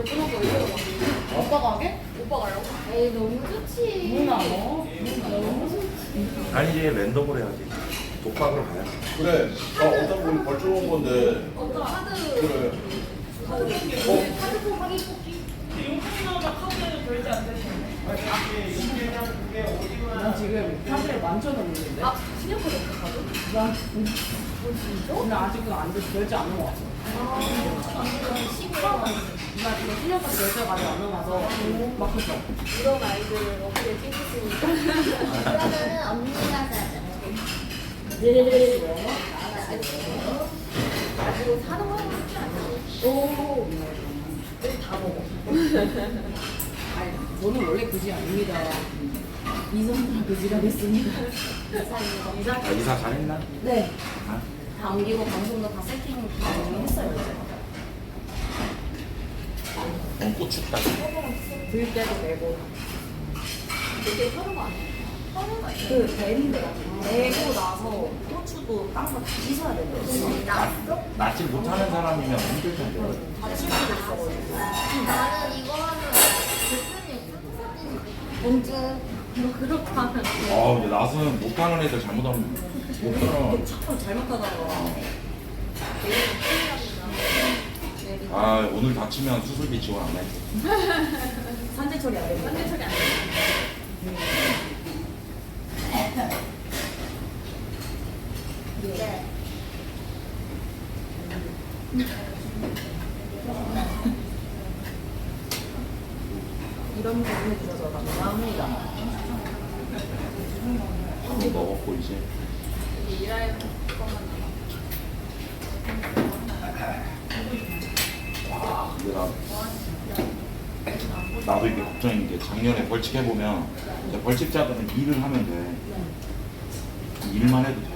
Speaker 2: 끊어서 왜 끊어?
Speaker 6: 오빠가 하게?
Speaker 2: 오빠가 하려고?
Speaker 5: 에이 너무 좋지.
Speaker 6: 누나 너?
Speaker 1: 아니 이제 랜덤으로 해야지 독박으로 가야지.
Speaker 7: 그래. 어떤 분이 벌써 온 건데.
Speaker 2: 어떤 카드
Speaker 7: 그래.
Speaker 2: 카드 포기 뽑기.
Speaker 6: 난 지금 카드에 만져놨는데.
Speaker 2: 아 신용카드 없어 카드?
Speaker 6: 난 근데 아직은 안 돼. 결제 안 넘어왔어. 나 지금 신용카드 결제가 아직 안 넘어와서 막혔어.
Speaker 2: 이런 아이들을 어떻게 찍으시니까.
Speaker 5: 그러면은 언니가 사자.
Speaker 2: 가지고 사는 거 쉽지 않지. 오. 다 먹어.
Speaker 6: 아니, 저는 원래 그지 아닙니다. 이성과 그지가 됐습니다.
Speaker 1: 아, 이사 잘했나?
Speaker 6: 네.
Speaker 1: 아?
Speaker 6: 다 옮기고 방송도 다 세팅 다 정리했어요.
Speaker 1: 너무 춥다.
Speaker 6: 들 때도 되고.
Speaker 2: 이게 서로가 아니야. 서로가 아니야.
Speaker 6: 그 내린대가 내고 나서 고추도 땅과 다 씻어야 되는데.
Speaker 1: 낫지 못하는 사람이면 힘들 텐데.
Speaker 6: 다칠 수도 있어가지고.
Speaker 5: 나는 이거 하면 대표님 사진이 언제 뭐 그렇게 하면
Speaker 1: 아 근데 낫은 못하는 애들 잘못하면 못 들어.
Speaker 6: 참 잘못하다가.
Speaker 1: 아 오늘 다치면 수술비 지원 안 해.
Speaker 6: 산재 처리 안 되고. 산재 처리 안 되고.
Speaker 5: 네.
Speaker 6: 이런 거 해주셔서 감사합니다.
Speaker 1: 한번 먹었고 이제.
Speaker 2: 일할 것만
Speaker 1: 와 근데 나도 이게 걱정인 게 작년에 벌칙 해보면 이제 벌칙자들은 일을 하면 돼. 일만 해도 돼.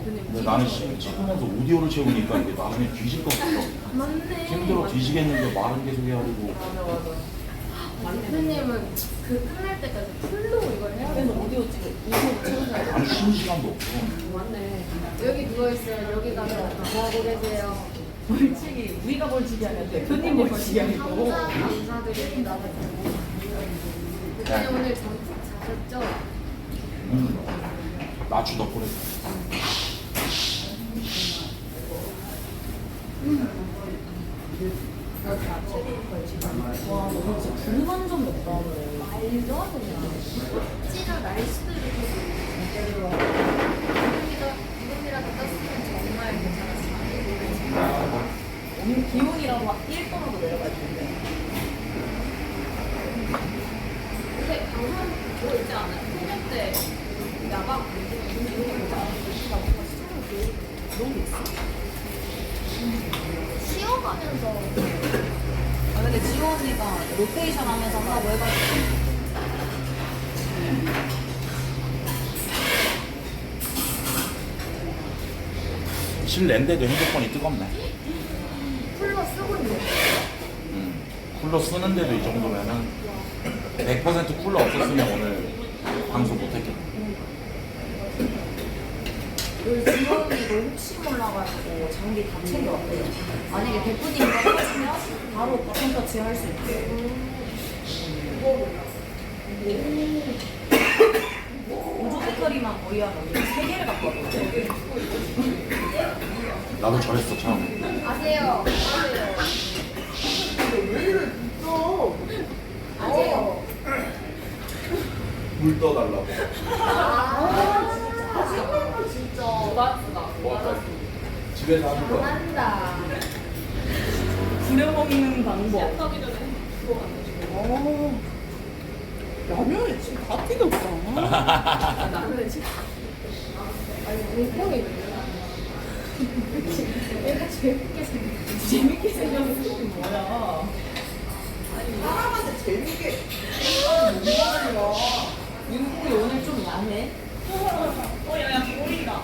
Speaker 1: 근데 나는 찍으면서 오디오를 채우니까 이게 나중에 뒤질 것 같아.
Speaker 5: 맞네.
Speaker 1: 힘들어 뒤지겠는데 말은 계속 해야 되고.
Speaker 5: 대표님은 그 끝날 때까지 풀로 이걸 해야
Speaker 6: 그래서
Speaker 5: 되는
Speaker 6: 오디오 찍고 우선 채우자.
Speaker 1: 아니 쉬는 시간도 없어.
Speaker 2: 맞네.
Speaker 5: 여기 누워있어요. 여기 가서 뭐하고 계세요?
Speaker 6: 벌칙이 우리가 벌칙이 아니라 대표님 벌칙이 아니고.
Speaker 5: 감사드립니다. 대표님 오늘 정식 자셨죠?
Speaker 1: 나추 덕분에.
Speaker 6: 와, 너무 진짜 불만점 높다. 오늘.
Speaker 5: 말도 안 되냐. 찌나 날씨도 이렇게 되고. 구름이라도 떴으면 정말 괜찮았을 텐데.
Speaker 6: 오늘 기온이라도 1도라도 내려갈 텐데.
Speaker 2: 근데 방송 뭐 있지 않아요? 통역 때 야방 이런 거 있지 않아요?
Speaker 6: 그런 게 있어?
Speaker 5: 쉬어가면서
Speaker 6: 아, 근데 지호 언니가 로테이션 하면서 한다고 해가지고.
Speaker 1: 실내인데도 핸드폰이 뜨겁네.
Speaker 5: 풀로 쓰고 있는
Speaker 1: 쿨러 쓰는데도 이 정도면은 100% 쿨러 없었으면 오늘 방송 못했겠네.
Speaker 6: 여기 지호 언니도 혹시 몰라가지고 장비 다 챙겨왔대요. 만약에 대표님과 하시면 바로 버튼 터치 할 수 있게. 우주 포털이만 거의 한 3개를 갖고 왔거든요.
Speaker 1: 나도 저랬어 처음.
Speaker 5: 아세요? 아세요?
Speaker 7: 물 떠달라고.
Speaker 5: 진짜
Speaker 7: 뭐 집에서 하는 거.
Speaker 5: 한다.
Speaker 6: 부려먹는 방법.
Speaker 2: 하기 전에 그거
Speaker 6: 오. 라면에 지금 다 필요 없다.
Speaker 2: 나는 지금
Speaker 5: 공통이 내가 재밌게 생겼어.
Speaker 6: 재밌게 생겼는 게 뭐야? 사람한테 재밌게 윤국이 오늘 좀 야해?
Speaker 2: 야야 보인다.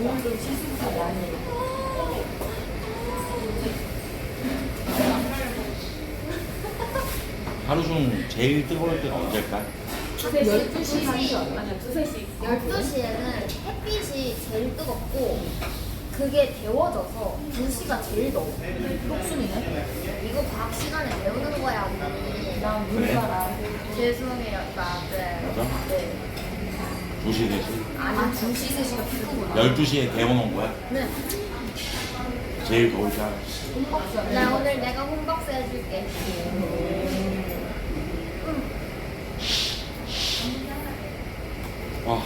Speaker 6: 오늘 좀 시스템 야해.
Speaker 1: 하루 중 제일 뜨거울 때가 언제일까?
Speaker 5: 12시
Speaker 2: 아니야 2-3시.
Speaker 5: 12시에는 햇빛이 제일 뜨겁고 그게 데워져서 2시가 제일 더워.
Speaker 6: 똑순이네?
Speaker 5: 이거 과학 시간에 배우는 거야 언니.
Speaker 6: 난 물가라.
Speaker 5: 죄송해요. 네.
Speaker 1: 맞아?
Speaker 5: 네.
Speaker 1: 2시 4시?
Speaker 5: 아니 2시 3시가 피크구나.
Speaker 1: 12시에 데워놓은 거야?
Speaker 5: 네.
Speaker 1: 제일 더울 때.
Speaker 5: 나 오늘 내가 홈박스 해줄게.
Speaker 1: 와.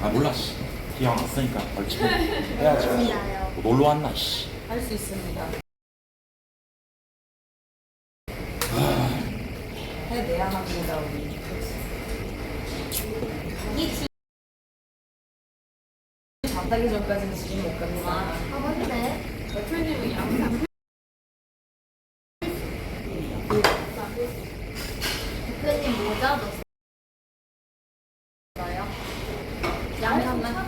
Speaker 1: 아 몰라 씨. 기왕 왔으니까 벌칙 해야지.
Speaker 5: 진짜요.
Speaker 1: 뭐 놀러 왔나 씨.
Speaker 6: 할 수 있습니다. 해내야 합니다, 우리. 잠자기 전까지는 지금 못 갑니다.
Speaker 5: 아 맞네.
Speaker 2: 대표님이 양상.
Speaker 5: 대표님 모자 넣었어요? 양상만.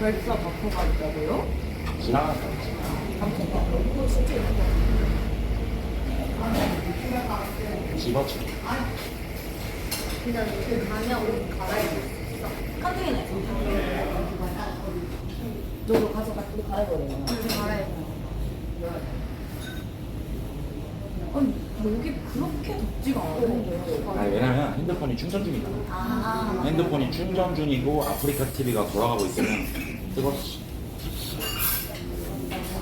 Speaker 6: 벌써 버퍼가 있다고요?
Speaker 1: 지나갔다. 집어치.
Speaker 5: 근데 여기 가면 옷 갈아입을 수 있어.
Speaker 6: 컨테이너에서. 너도 가서 같이 갈아입어야 되나?
Speaker 5: 갈아입어.
Speaker 6: 아니, 여기 그렇게 덥지가 않은데.
Speaker 1: 아니 왜냐면 핸드폰이 충전 중이다.
Speaker 5: 아.
Speaker 1: 핸드폰이 충전 중이고 아프리카 TV가 돌아가고 있으면 뜨겁지.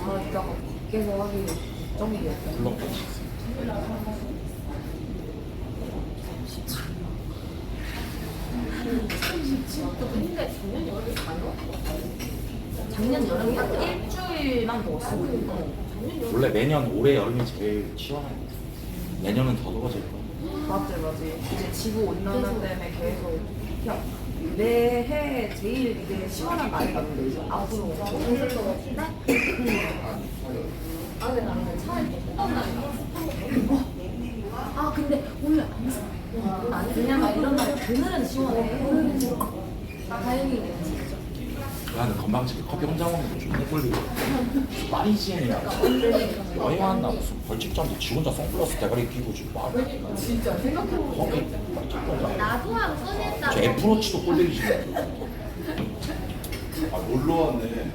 Speaker 6: 아, 이따가 밖에서 하기 정이겠다.
Speaker 1: 물론 그렇지.
Speaker 2: 근데 작년 여름에 가요?
Speaker 6: 작년 여름에 딱 일주일만 더웠어.
Speaker 1: 원래 매년 올해 여름이 제일 시원해. 내년은 더 더워질 거야.
Speaker 6: 맞지, 맞지. 이제 지구 온난화 때문에 계속 야, 매해 제일 이게 시원한 날이 갔는데 이제 앞으로
Speaker 5: 오늘 또 어때?
Speaker 2: 아 근데 나는 차라리 습한 날이 나.
Speaker 6: 아 근데 오늘 안 써. 왜냐면 이런 날 그늘은 시원해.
Speaker 5: 나 다행이네 진짜.
Speaker 1: 나는 건방지게 커피 혼자 먹는 거 좀 해볼리고 파리지엔이야 여행 왔나 무슨 벌칙 전에 지 혼자 선글라스 대가리 끼고 지금 막
Speaker 2: 진짜 생각해보면
Speaker 1: 커피 벌칙
Speaker 5: 나도 한 번 했다.
Speaker 1: 저 애플워치도 꼴보기 싫어.
Speaker 7: 아 놀러 왔네.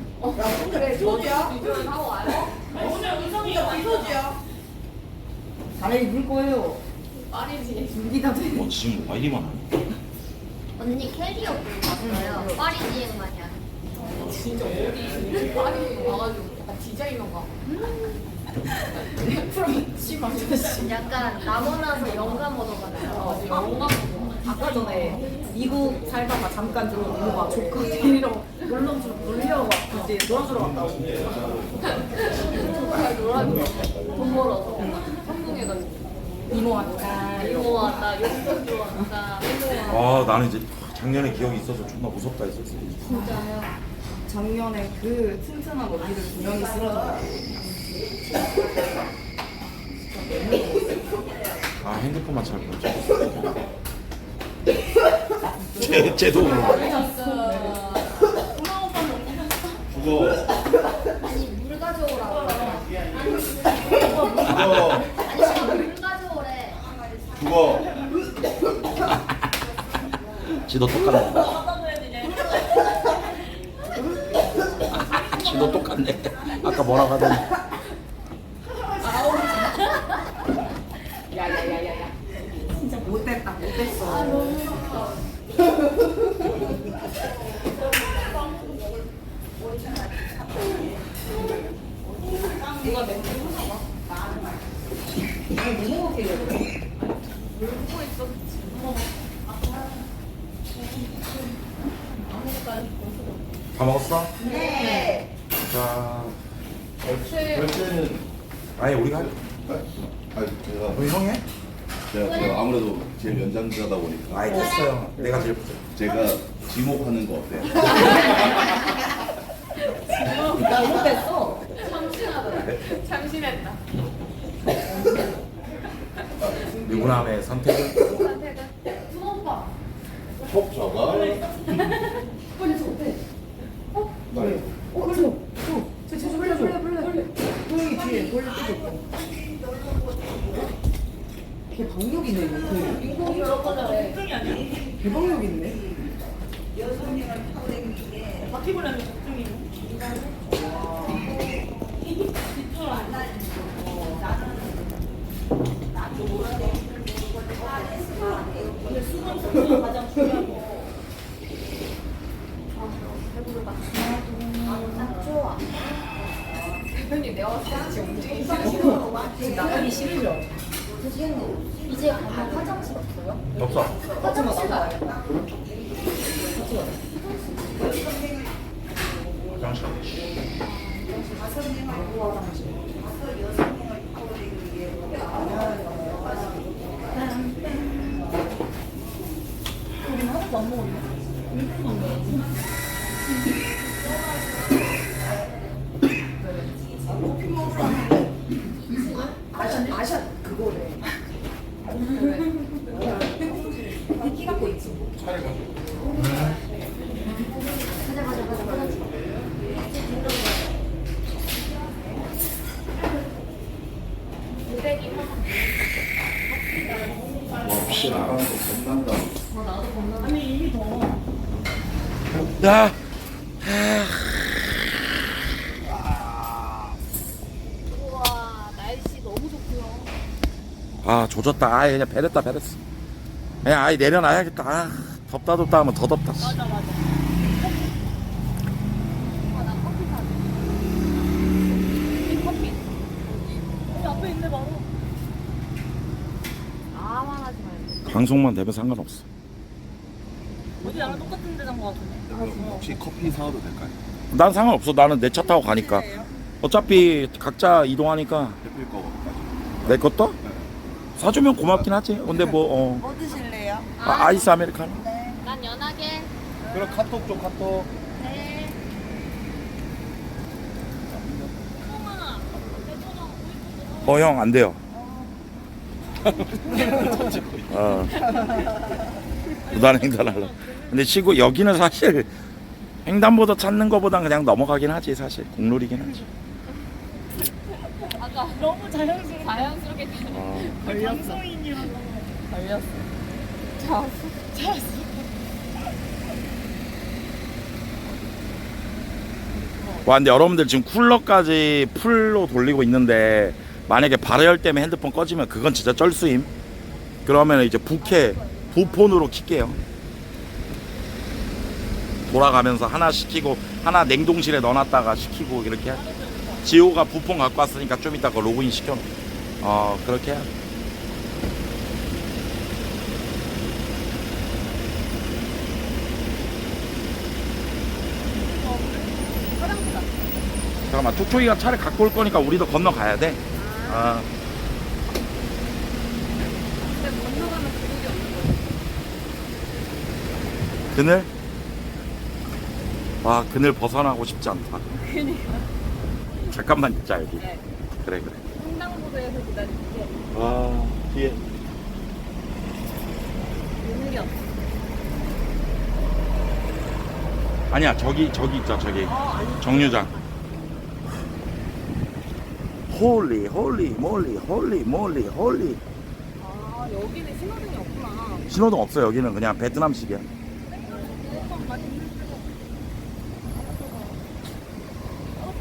Speaker 2: 그래 소지야? 비교를 하고 와요? 오늘 은성이가 비소지야.
Speaker 6: 잘 입을 거예요.
Speaker 2: 파리지.
Speaker 6: 준비가 돼.
Speaker 1: 뭐 지금 와 이리만 하니?
Speaker 5: 언니 캐리어 보고 왔어요. 파리지행 마냥.
Speaker 2: 진짜 어디 파리 와가지고 약간 디자이너가. 프로치 맞았지.
Speaker 5: 약간 나고 나서 영감 얻어가나요?
Speaker 2: 영화
Speaker 6: 아까 전에 미국 살다가 잠깐 들어온 이모가 조카 데리러 놀려고 이제 놀아주러 갔다고.
Speaker 2: 돈 벌어서 성공해가지고
Speaker 6: 이모 왔다.
Speaker 2: 이모 왔다 용돈 왔다
Speaker 1: 아 나는 이제 작년에 기억이 있어서 존나 무섭다 했었어.
Speaker 5: 진짜요?
Speaker 6: 작년에 그 튼튼한 언니들 2명이 쓰러졌다고.
Speaker 1: 아 핸드폰만 잘 보자. 제 돈으로.
Speaker 7: 죽어.
Speaker 5: 아니 물 가져오라고.
Speaker 7: 죽어.
Speaker 5: 아니 물 가져오래.
Speaker 7: 죽어.
Speaker 1: 지도 똑같네. 지도 똑같네. 아까 뭐라고 하더니
Speaker 6: 야야야야야. 진짜 못됐다 못됐어. 누가 멘트 하나 봐. 아니 뭐 먹게 그래?
Speaker 1: 다 먹었어? 네. 자,
Speaker 7: 결제는
Speaker 1: 아니 우리가 할-
Speaker 7: 아니 제가
Speaker 1: 우리 형이 해?
Speaker 7: 제가 아무래도 제일 연장자다 보니까
Speaker 1: 아이 됐어요. 내가 제일 부터.
Speaker 7: 제가 지목하는 거 어때요?
Speaker 6: 나 못됐어.
Speaker 2: 참신했다.
Speaker 1: 유부남의 선택은
Speaker 7: 톡 저가
Speaker 6: 걔 방역이네. 인공이 저거 잘해. 대방역 있네.
Speaker 2: 대표님 내가 봤을 때 같이 움직이기
Speaker 6: 지금 나가기 싫으죠?
Speaker 5: 선생님 이제 가면 화장실 없어요?
Speaker 1: 없어.
Speaker 5: 화장실 가야겠다. 우리는 하나도 안 먹었네.
Speaker 6: 아샷 그거래. 키 갖고 있지.
Speaker 5: 가자 화장실.
Speaker 7: 혹시 나가는 거 겁난다.
Speaker 1: 야,
Speaker 5: 우와 날씨 너무 좋고요.
Speaker 1: 아 조졌다. 아 그냥 배렸다. 그냥 아예 내려놔야겠다. 아, 덥다 하면 더 덥다. 씨.
Speaker 5: 아나 커피 사줘. 이 커피. 여기 앞에 있네 바로. 아만 하지 말고.
Speaker 1: 방송만 되면 상관없어.
Speaker 5: 어디 나랑 똑같은 데장 거 같은데.
Speaker 7: 혹시 커피 사와도 될까요?
Speaker 1: 난 상관없어. 나는 내 차 타고 가니까. 어차피 각자 이동하니까
Speaker 7: 대필 거까지.
Speaker 1: 내 것도 사주면 고맙긴 하지. 근데 뭐
Speaker 6: 뭐 드실래요?
Speaker 1: 아이스 아메리카노.
Speaker 5: 난 연하게.
Speaker 7: 그럼 카톡 좀 카톡.
Speaker 5: 네.
Speaker 1: 형 안 돼요. 무단 횡단하려. 근데 치고 여기는 사실 횡단보도 찾는 거보단 그냥 넘어가긴 하지. 사실 공룰이긴 하지.
Speaker 5: 아까 너무 자연스럽게 걸렸어. 걸렸어. 자았어.
Speaker 1: 와 근데 여러분들 지금 쿨러까지 풀로 돌리고 있는데 만약에 발열 때문에 핸드폰 꺼지면 그건 진짜 쩔수임. 그러면 이제 부폰으로 킬게요. 돌아가면서 하나 시키고 하나 냉동실에 넣어놨다가 시키고 이렇게 해. 지호가 부폰 갖고 왔으니까 좀 이따 그 로그인 시켜. 그렇게 해. 잠깐만, 툭툭이가 차를 갖고 올 거니까 우리도 건너가야 돼. 그늘? 와, 그늘 벗어나고 싶지 않다. 잠깐만 있자, 여기.
Speaker 5: 네.
Speaker 1: 그래.
Speaker 5: 횡단보도에서 기다릴게.
Speaker 1: 아, 뒤에.
Speaker 5: 오는 게 없어.
Speaker 1: 아니야, 저기 있자, 저기. 정류장. 홀리.
Speaker 5: 아 여기는 신호등이 없구나.
Speaker 1: 신호등 없어, 여기는 그냥 베트남식이야.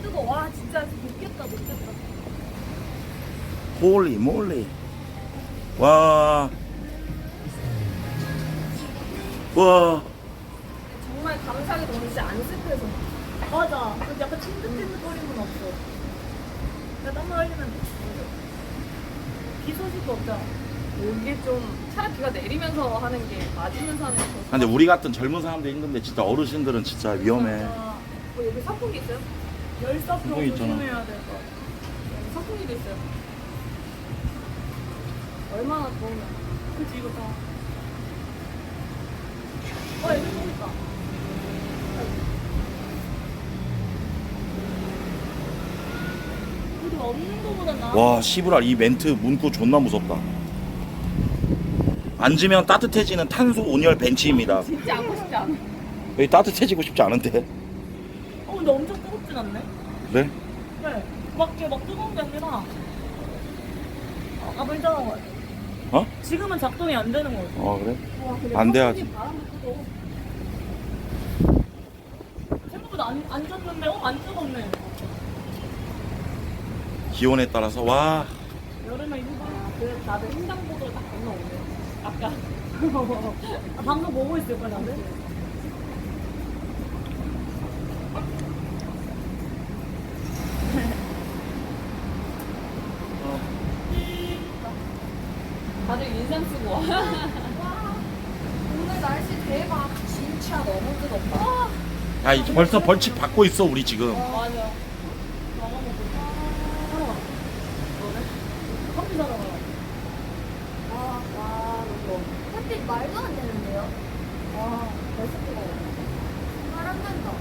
Speaker 5: 뜨거. 와 진짜
Speaker 1: 홀리 몰리. 와. 와.
Speaker 2: 정말 감사하게 너무 진짜 안 습해서.
Speaker 6: 맞아. 근데 약간 찐득찐득거림은 없어. 그냥 땀을 흘리면 비 소식도 없잖아.
Speaker 2: 이게 좀 차라리 비가 내리면서 하는 게 맞으면서 하는 게 더.
Speaker 1: 근데 우리 같은 젊은 사람들 힘든데 진짜 어르신들은 진짜 위험해.
Speaker 2: 뭐 여기 선풍기 있어요?
Speaker 6: 열사병
Speaker 1: 그거 있잖아.
Speaker 6: 조심해야 될 것 같아.
Speaker 2: 여기 선풍기도 있어요. 얼마나 더우면.
Speaker 6: 그치 이거 다. 여기 또 있다. 그래도 없는 거보다 나아.
Speaker 1: 와 시브랄 이 멘트 문구 존나 무섭다. 앉으면 따뜻해지는 탄소 온열 벤치입니다.
Speaker 2: 진짜 앉고 싶지 않아.
Speaker 1: 여기 따뜻해지고 싶지 않은데.
Speaker 6: 근데 엄청 뜨겁진 않네.
Speaker 1: 그래?
Speaker 6: 네. 막 뜨거운 게 아니라. 괜찮아.
Speaker 1: 어?
Speaker 6: 지금은 작동이 안 되는 거지.
Speaker 1: 그래?
Speaker 6: 와, 근데
Speaker 1: 안 돼야지.
Speaker 6: 바람도 뜨거워. 생각보다 안 졌는데, 안 뜨겁네.
Speaker 1: 기온에 따라서 와.
Speaker 6: 여름에 입어봐. 그래서 다들 횡단보도를 딱 건너오네. 아까. 방금 보고 있을 거야, 다들?
Speaker 2: 다들 인상 쓰고 와.
Speaker 5: 오늘 날씨 대박. 진짜 너무 뜨겁다.
Speaker 1: 야 이제 벌써 벌칙 받고 있어 우리 지금.
Speaker 6: 맞아. 너무 먹고. 커피 사러 가요.
Speaker 5: 와, 너무 햇빛 말도 안 되는데요?
Speaker 6: 와, 벌써 뜨거워.
Speaker 5: 말안 된다.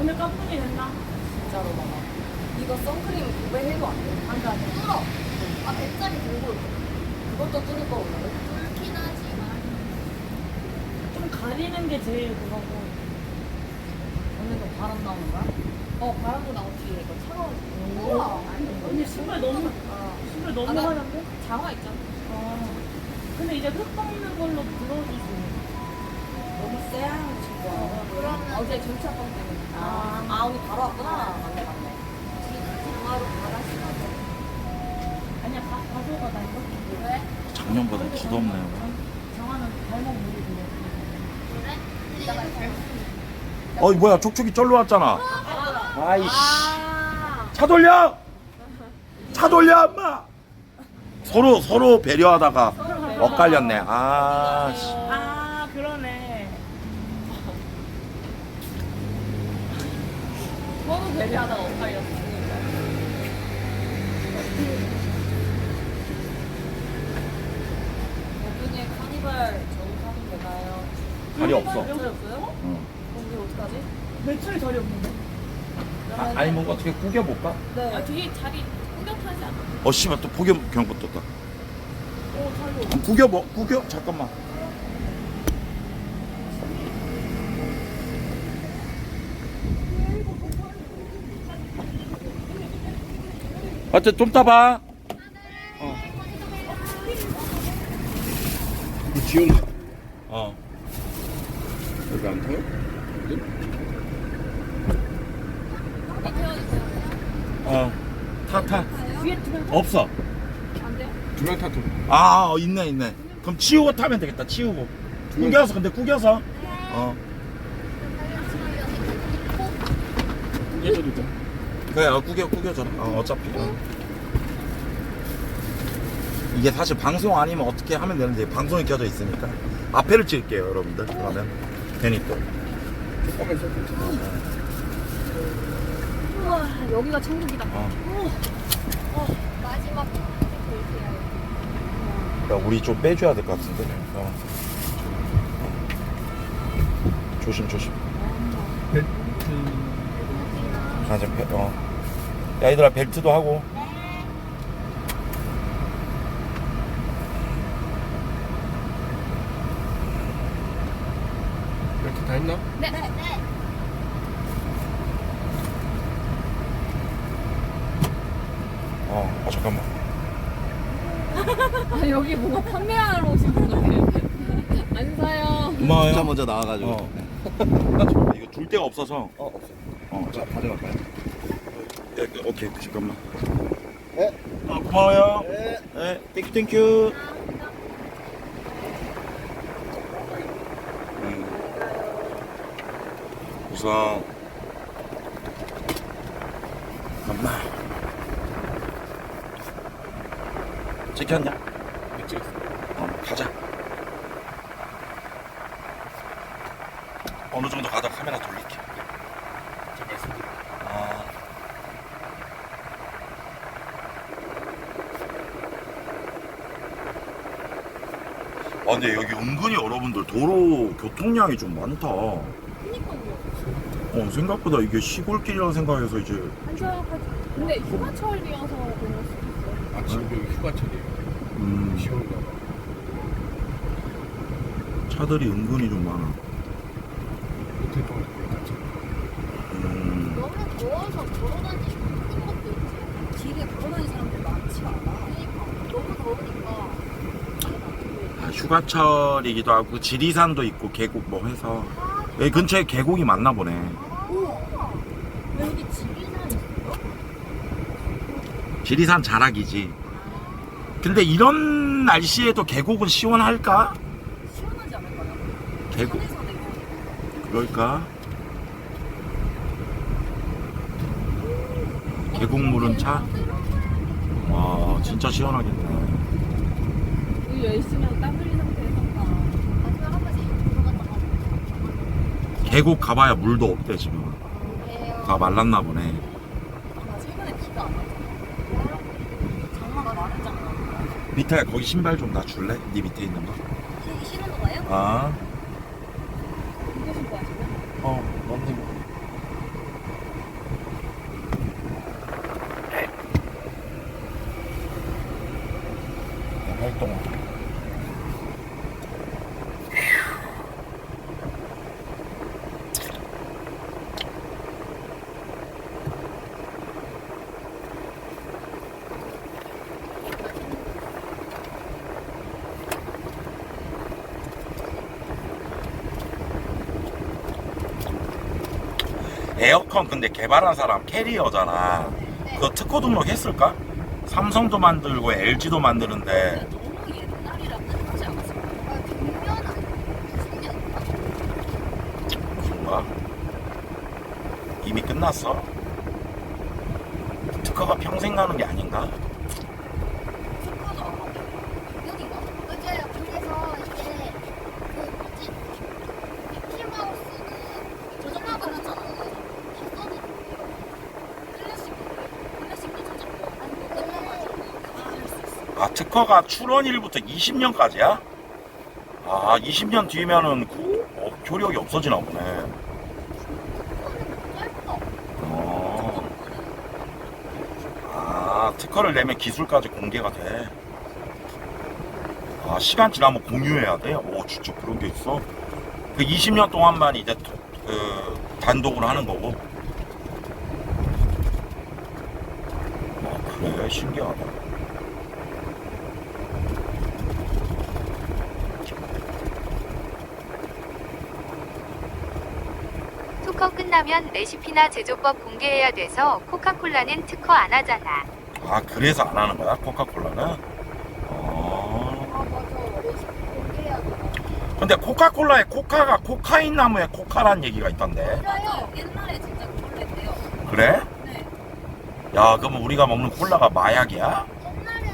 Speaker 6: 오늘 깜빡이 됐나?
Speaker 2: 진짜로 봐봐. 이거 선크림 구매해도 안 돼.
Speaker 6: 안 돼, 안 돼.
Speaker 5: 뚫어. 아, 100짜리 들고 올게.
Speaker 2: 그것도 뚫을 거 없는데.
Speaker 5: 뚫긴 하지만.
Speaker 6: 좀 가리는 게 제일 그거고.
Speaker 2: 오늘도 바람 나오는 거야? 바람도 나오지. 이거 차가워지고.
Speaker 5: 우와.
Speaker 6: 언니 신발 너무
Speaker 2: 나-
Speaker 6: 하얀데?
Speaker 2: 장화 있잖아.
Speaker 6: 근데 이제 흙 닦는 걸로 들어주지.
Speaker 2: 너무 쎄한 친구야.
Speaker 5: 그러면
Speaker 2: 어제 전차방 때문에. 오늘 바로 왔구나. 맞네.
Speaker 5: 장화로 갈아신어서.
Speaker 6: 아니야, 가져가, 나 이거.
Speaker 5: 왜?
Speaker 1: 작년보다 더 덥네요.
Speaker 6: 정하는 발목 무리
Speaker 5: 그래? 이따가 잘.
Speaker 1: 어이 뭐야 촉촉이 쩔로 왔잖아. 아이씨.
Speaker 2: 아.
Speaker 1: 차 돌려. 차 돌려 엄마. 서로 배려하다가 엇갈렸네. 아씨.
Speaker 6: 아, 그러네.
Speaker 2: 서로 배려하다가 엇갈렸으니까. 오븐에 카니발 정사는 되나요?
Speaker 1: 자리 없어.
Speaker 2: 없어요?
Speaker 1: 응.
Speaker 2: 그럼 우리 어떡하지?
Speaker 6: 매출이 자리 없는데?
Speaker 1: 아니 뭔가 어떻게 구겨볼까?
Speaker 2: 네. 되게 자리 꾸격하지 않아?
Speaker 1: 씨발 또 포교 경고 떴다.
Speaker 6: 자리 없어.
Speaker 1: 구겨 잠깐만. 하여튼 좀 따봐.
Speaker 7: 지금
Speaker 1: 어.
Speaker 7: 여기 안 타요?
Speaker 1: 타. 없어.
Speaker 7: 두 명 타도
Speaker 1: 있네. 그럼 치우고 타면 되겠다. 치우고. 구겨서 구겨서.
Speaker 7: 예져도 돼.
Speaker 1: 그래, 구겨줘라. 어차피. 이게 사실 방송 아니면 어떻게 하면 되는데 방송이 켜져 있으니까 앞에를 찍을게요, 여러분들. 그러면 괜히 또.
Speaker 7: 조금만 있어.
Speaker 2: 우와, 여기가 천국이다.
Speaker 5: 마지막
Speaker 1: 야, 우리 좀 빼줘야 될 것 같은데. 조심. 자, 이제 야, 얘들아 벨트도 하고.
Speaker 7: 이렇게 다 했나?
Speaker 5: 네.
Speaker 1: 잠깐만.
Speaker 2: 여기 뭔가 판매하러 오신 분 같아요. 안 사요.
Speaker 1: 고마워요.
Speaker 7: 진짜 먼저 나와가지고.
Speaker 1: 이거 줄 데가 없어서.
Speaker 7: 없어.
Speaker 1: 자,
Speaker 7: 가져갈까요?
Speaker 1: 오케이 잠깐만. 아 고마워요. 네. 땡큐. 우선 엄마 찍혔냐?
Speaker 7: 찍었어.
Speaker 1: 가자. 어느 정도 가다 카메라 돌릴게.
Speaker 7: 잠깐 있어.
Speaker 1: 아. 근데 여기 은근히 여러분들 도로 교통량이 좀 많다. 생각보다 이게 시골길이라 생각해서 이제
Speaker 2: 근데 휴가철이어서 그럴 수도 있어요.
Speaker 7: 아, 지금 여기 휴가철이에요. 10월인가 봐.
Speaker 1: 차들이 은근히 좀 많아.
Speaker 7: 호텔 동안 휴가철.
Speaker 5: 너무 더워서 걸어다니기 힘든 것도 있지. 길에 걸어다니는 사람들 많지 않아. 그러니까 너무 더우니까.
Speaker 1: 휴가철이기도 하고 지리산도 있고 계곡 뭐 해서 여기 근처에 계곡이 많나 보네.
Speaker 5: 왜 여기 지리산 있어요?
Speaker 1: 지리산 자락이지. 근데 이런 날씨에도 계곡은 시원할까?
Speaker 5: 시원하지 않을까요?
Speaker 1: 계곡
Speaker 5: 산에서 내고.
Speaker 1: 그럴까? 계곡물은 차? 와 진짜 시원하겠네.
Speaker 2: 우리 열심히 하고 땀 흘린 상태에서
Speaker 5: 마지막 한 번씩 들어갔다가.
Speaker 1: 계곡 가봐야 물도 없대 지금. 다 말랐나 보네.
Speaker 5: 나 최근에 비가 안 왔잖아. 장마가 많았잖아.
Speaker 1: 밑에 거기 신발 좀 놔줄래? 네 밑에 있는 거.
Speaker 5: 신기 싫은 거예요?
Speaker 1: 아.
Speaker 2: 이거 신고 하시면
Speaker 1: 맞네. 활동. 에어컨 근데 개발한 사람 캐리어잖아. 그거 특허 등록했을까? 삼성도 만들고 LG도 만드는데
Speaker 5: 너무 옛날이라 끝나지 않았을까? 작년 아니야? 10년?
Speaker 1: 그런가? 이미 끝났어? 특허가 평생 가는 게 아닌가?
Speaker 5: 축하도 안 하고. 여기가? 맞아요. 그래서 이게 그 뭐지? 미키마우스는 저장만 걸렸잖아. 다 써도 클래식도 저장고 안도 끝나가지고 다 할 수 있어.
Speaker 1: 아 특허가 출원일부터 20년까지야? 아 20년 뒤면은 효력이 없어지나 보네.
Speaker 5: 짧다.
Speaker 1: 특허를 내면 기술까지 공개가 돼. 아 시간 지나면 공유해야 돼? 오 진짜 그런 게 있어? 그 20년 동안만 이제 그 단독으로 하는 거고. 아 그래 신기하다.
Speaker 3: 특허 끝나면 레시피나 제조법 공개해야 돼서 코카콜라는 특허 안 하잖아.
Speaker 1: 아 그래서 안 하는 거야 코카콜라는?
Speaker 5: 아 맞아. 레시피 공개해야 돼.
Speaker 1: 근데 코카콜라에 코카가 코카인 나무에 코카란 얘기가 있던데.
Speaker 5: 맞아요. 옛날에 진짜 그걸로 했대요.
Speaker 1: 그래?
Speaker 5: 네.
Speaker 1: 야 그럼 우리가 먹는 콜라가 마약이야?
Speaker 5: 옛날에는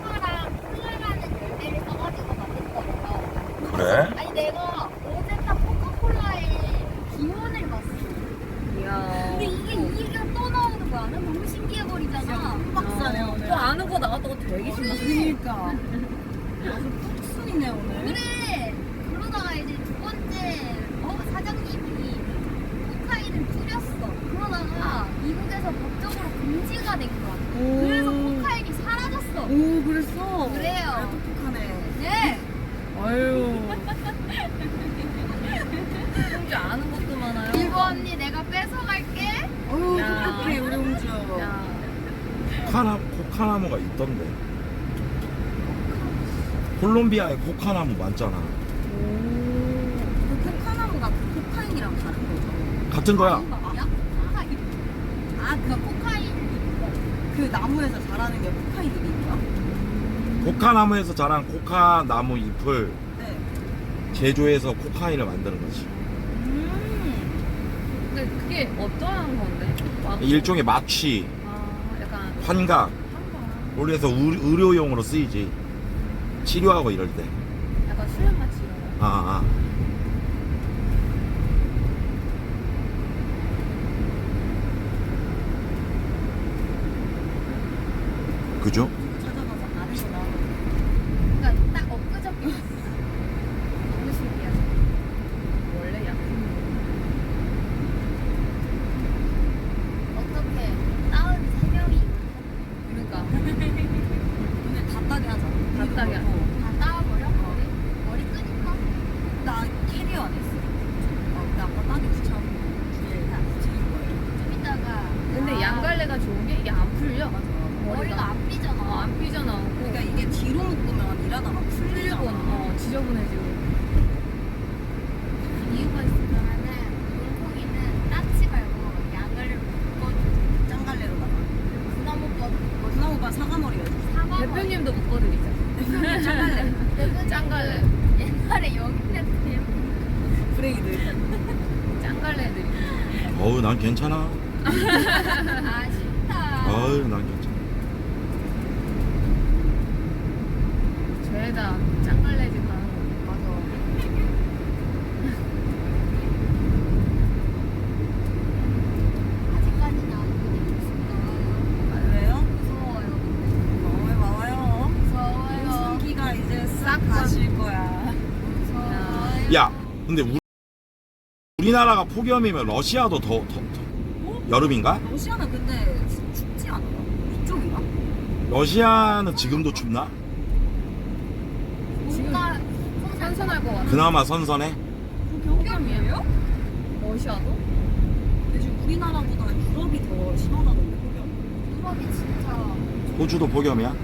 Speaker 5: 코카랑 콜라라는 열매를 써가지고 만든 거예요.
Speaker 1: 그래?
Speaker 5: 아니 내가 어제 딱 코카콜라의 기원을 봤어.
Speaker 2: 이야.
Speaker 5: 근데 이게 또 나오는 거야. 난 너무 신기해버리잖아. 박사네 오늘.
Speaker 6: 또 아는 거 나왔다고 되게 신나. 그러니까. 순이네 오늘.
Speaker 5: 그래. 그러다가 이제 두 번째 사장님이 코카인을 뿌렸어. 그러다가 미국에서 법적으로 금지가 된 거야. 그래서 코카인이 사라졌어.
Speaker 6: 오 그랬어.
Speaker 5: 그래요.
Speaker 6: 똑똑하네.
Speaker 5: 네.
Speaker 6: 아유. 홍주 아는 것도 많아요.
Speaker 5: 이거 언니 내가 뺏어갈게.
Speaker 6: 어유
Speaker 2: 야.
Speaker 6: 똑똑해 우리 홍주.
Speaker 2: 야.
Speaker 1: 코카나무가 있던데. 콜롬비아에 코카나무 많잖아.
Speaker 6: 그 코카나무가 그 코카인이랑 다른 거죠.
Speaker 1: 같은 거야.
Speaker 5: 야? 코카인. 아, 그 코카인
Speaker 6: 그 나무에서 자라는 게 코카이들이에요?
Speaker 1: 코카나무에서 자란 코카나무 잎을
Speaker 6: 네.
Speaker 1: 제조해서 코카인을 만드는 거지.
Speaker 5: 근데 그게 어떠한 건데?
Speaker 1: 일종의 마취,
Speaker 5: 약간
Speaker 1: 환각. 그래서 의료용으로 쓰이지. 치료하고 이럴 때.
Speaker 5: 약간 수면 마취 이런 거.
Speaker 1: 아. 그죠?
Speaker 6: 찾아가서 아는구나.
Speaker 5: 그러니까 딱 엊그저께 너무 신기하죠. 원래 약품 어떻게 다운 3명이 그러니까
Speaker 6: 오늘 다 따게 하자.
Speaker 5: 다 따게 하자. 다 따버려? 머리 끄니까?
Speaker 6: 나 캐리어 안 했어. 나 아까 따기 귀찮은 주에 붙이는 거예요.
Speaker 5: 좀 이따가 근데 양갈래가 좋은 게 이게 안 풀려. 머리가 안 삐져나. 안 삐져나오고
Speaker 6: 그러니까 이게 뒤로 묶으면 일하다가 풀리잖아.
Speaker 5: 풀리고 지저분해지고.
Speaker 8: 이유가 있으면은 물고기는 따지 말고 양갈래로 묶어줘.
Speaker 6: 짱갈래로다가.
Speaker 8: 군화목과도 묶어줘.
Speaker 6: 누나 오빠 사과머리였지.
Speaker 5: 대표님도 묶어드리죠.
Speaker 6: 짱갈래.
Speaker 5: 짱갈래.
Speaker 8: 옛날에 영입했대요.
Speaker 6: 브레이드.
Speaker 5: 짱갈래들이.
Speaker 1: 어우, 난 괜찮아.
Speaker 8: 아 싫다.
Speaker 1: 어우, 난 괜찮아.
Speaker 5: 죄다 짱갈래집 가는 거. 맞아.
Speaker 8: 아직까지는 안 보내줬습니다.
Speaker 6: 왜요?
Speaker 8: 무서워요.
Speaker 6: 와와요.
Speaker 8: 무서워요.
Speaker 6: 순기가 이제 싹 가실 거야.
Speaker 8: 무서워요.
Speaker 1: 야, 근데 우리나라가 폭염이면 러시아도 더 여름인가?
Speaker 6: 러시아는 근데 춥지 않아요? 이쪽인가?
Speaker 1: 러시아는 지금도 춥나?
Speaker 8: 뭔가
Speaker 5: 선선할 것 같아.
Speaker 1: 그나마 선선해?
Speaker 6: 폭염이에요?
Speaker 5: 러시아도?
Speaker 6: 근데 지금 우리나라보다 유럽이 더 심하다던데 폭염.
Speaker 8: 유럽이 진짜
Speaker 1: 호주도 폭염이야?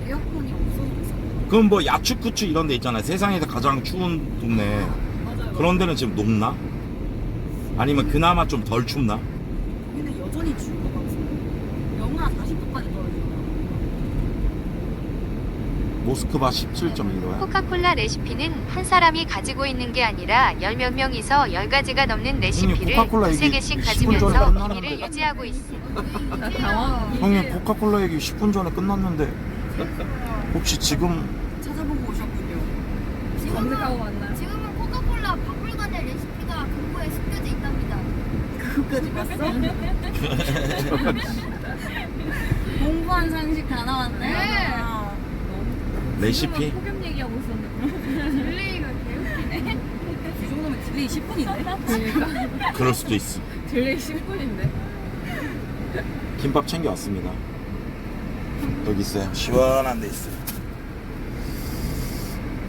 Speaker 6: 에어컨이 없어졌어.
Speaker 1: 그럼 뭐 야추쿠추 이런 데 있잖아. 세상에서 가장 추운 동네.
Speaker 6: 맞아요.
Speaker 1: 그런 데는 지금 녹나? 아니면 그나마 좀 덜 춥나?
Speaker 6: 근데 여전히 추울 것 같은데. 영하 40도까지 떨어지잖아.
Speaker 1: 모스크바 17.1도야.
Speaker 3: 코카콜라 레시피는 한 사람이 가지고 있는 게 아니라 열 몇 명이서 10가지가 넘는 레시피를
Speaker 1: 코카콜라
Speaker 3: 두세
Speaker 1: 얘기
Speaker 3: 개씩
Speaker 1: 10분 전에
Speaker 3: 가지면서
Speaker 1: 끝나는데.
Speaker 3: 비밀을 유지하고 있어.
Speaker 5: 나 당황.
Speaker 1: 형님 코카콜라 얘기 10분 전에 끝났는데 혹시 지금
Speaker 6: 찾아보고 오셨군요.
Speaker 5: 검색하고 왔나요?
Speaker 8: 지금은 코카콜라 박물관의 레시피가 금고에 숨겨져 있답니다.
Speaker 6: 그거까지 갔어? 공부한 상식 다 나왔네.
Speaker 8: 네.
Speaker 6: 아,
Speaker 1: 레시피?
Speaker 5: 폭염 얘기하고 있었는데.
Speaker 8: 딜레이가 개웃기네.
Speaker 6: 이 정도면 딜레이 10분인데?
Speaker 5: 그러니까
Speaker 1: 그럴 수도 있어.
Speaker 5: 딜레이 10분인데.
Speaker 1: 김밥 챙겨왔습니다. 여기 있어요. 시원한 데 있어요.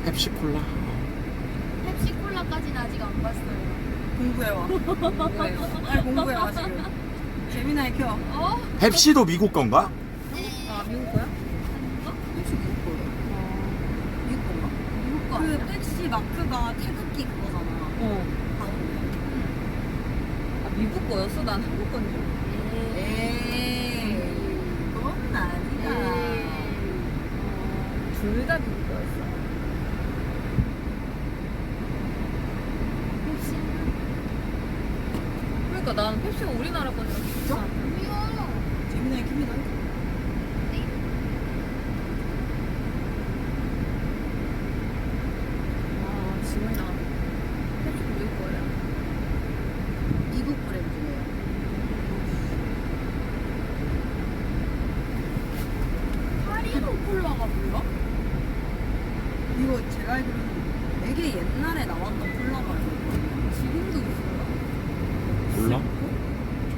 Speaker 1: 펩시콜라.
Speaker 8: 펩시콜라까지는 아직 안 봤어요.
Speaker 6: 공부해와. 빨리 공부해와 지금. 재미나게 켜.
Speaker 8: 어?
Speaker 1: 펩시도 미국 건가?
Speaker 5: 아 미국 거야?
Speaker 6: 혹시 미국 거예요? 미국 건가?
Speaker 8: 미국 거
Speaker 6: 그
Speaker 8: 아니야?
Speaker 6: 펩시 마크가 태극기 그거잖아.
Speaker 5: 어.
Speaker 6: 가운데.
Speaker 5: 아 미국 거였어? 난 한국 건 줄.
Speaker 6: 에이, 그건 아니다.
Speaker 5: 둘 다 미국 거였어. 그러니까 나는 펩시가 우리나라 건 줄 알았어.
Speaker 8: 아니요.
Speaker 6: 재미나게 킵니다.
Speaker 5: 아 지금 나 펩시 미국 거야.
Speaker 6: 미국 브랜드예요.
Speaker 8: 파리로 콜라가 뭐야?
Speaker 6: 이거 제가 알기로는 되게 옛날에 나왔던 콜라가 있거든요. 지금도 있어요.
Speaker 1: 콜라?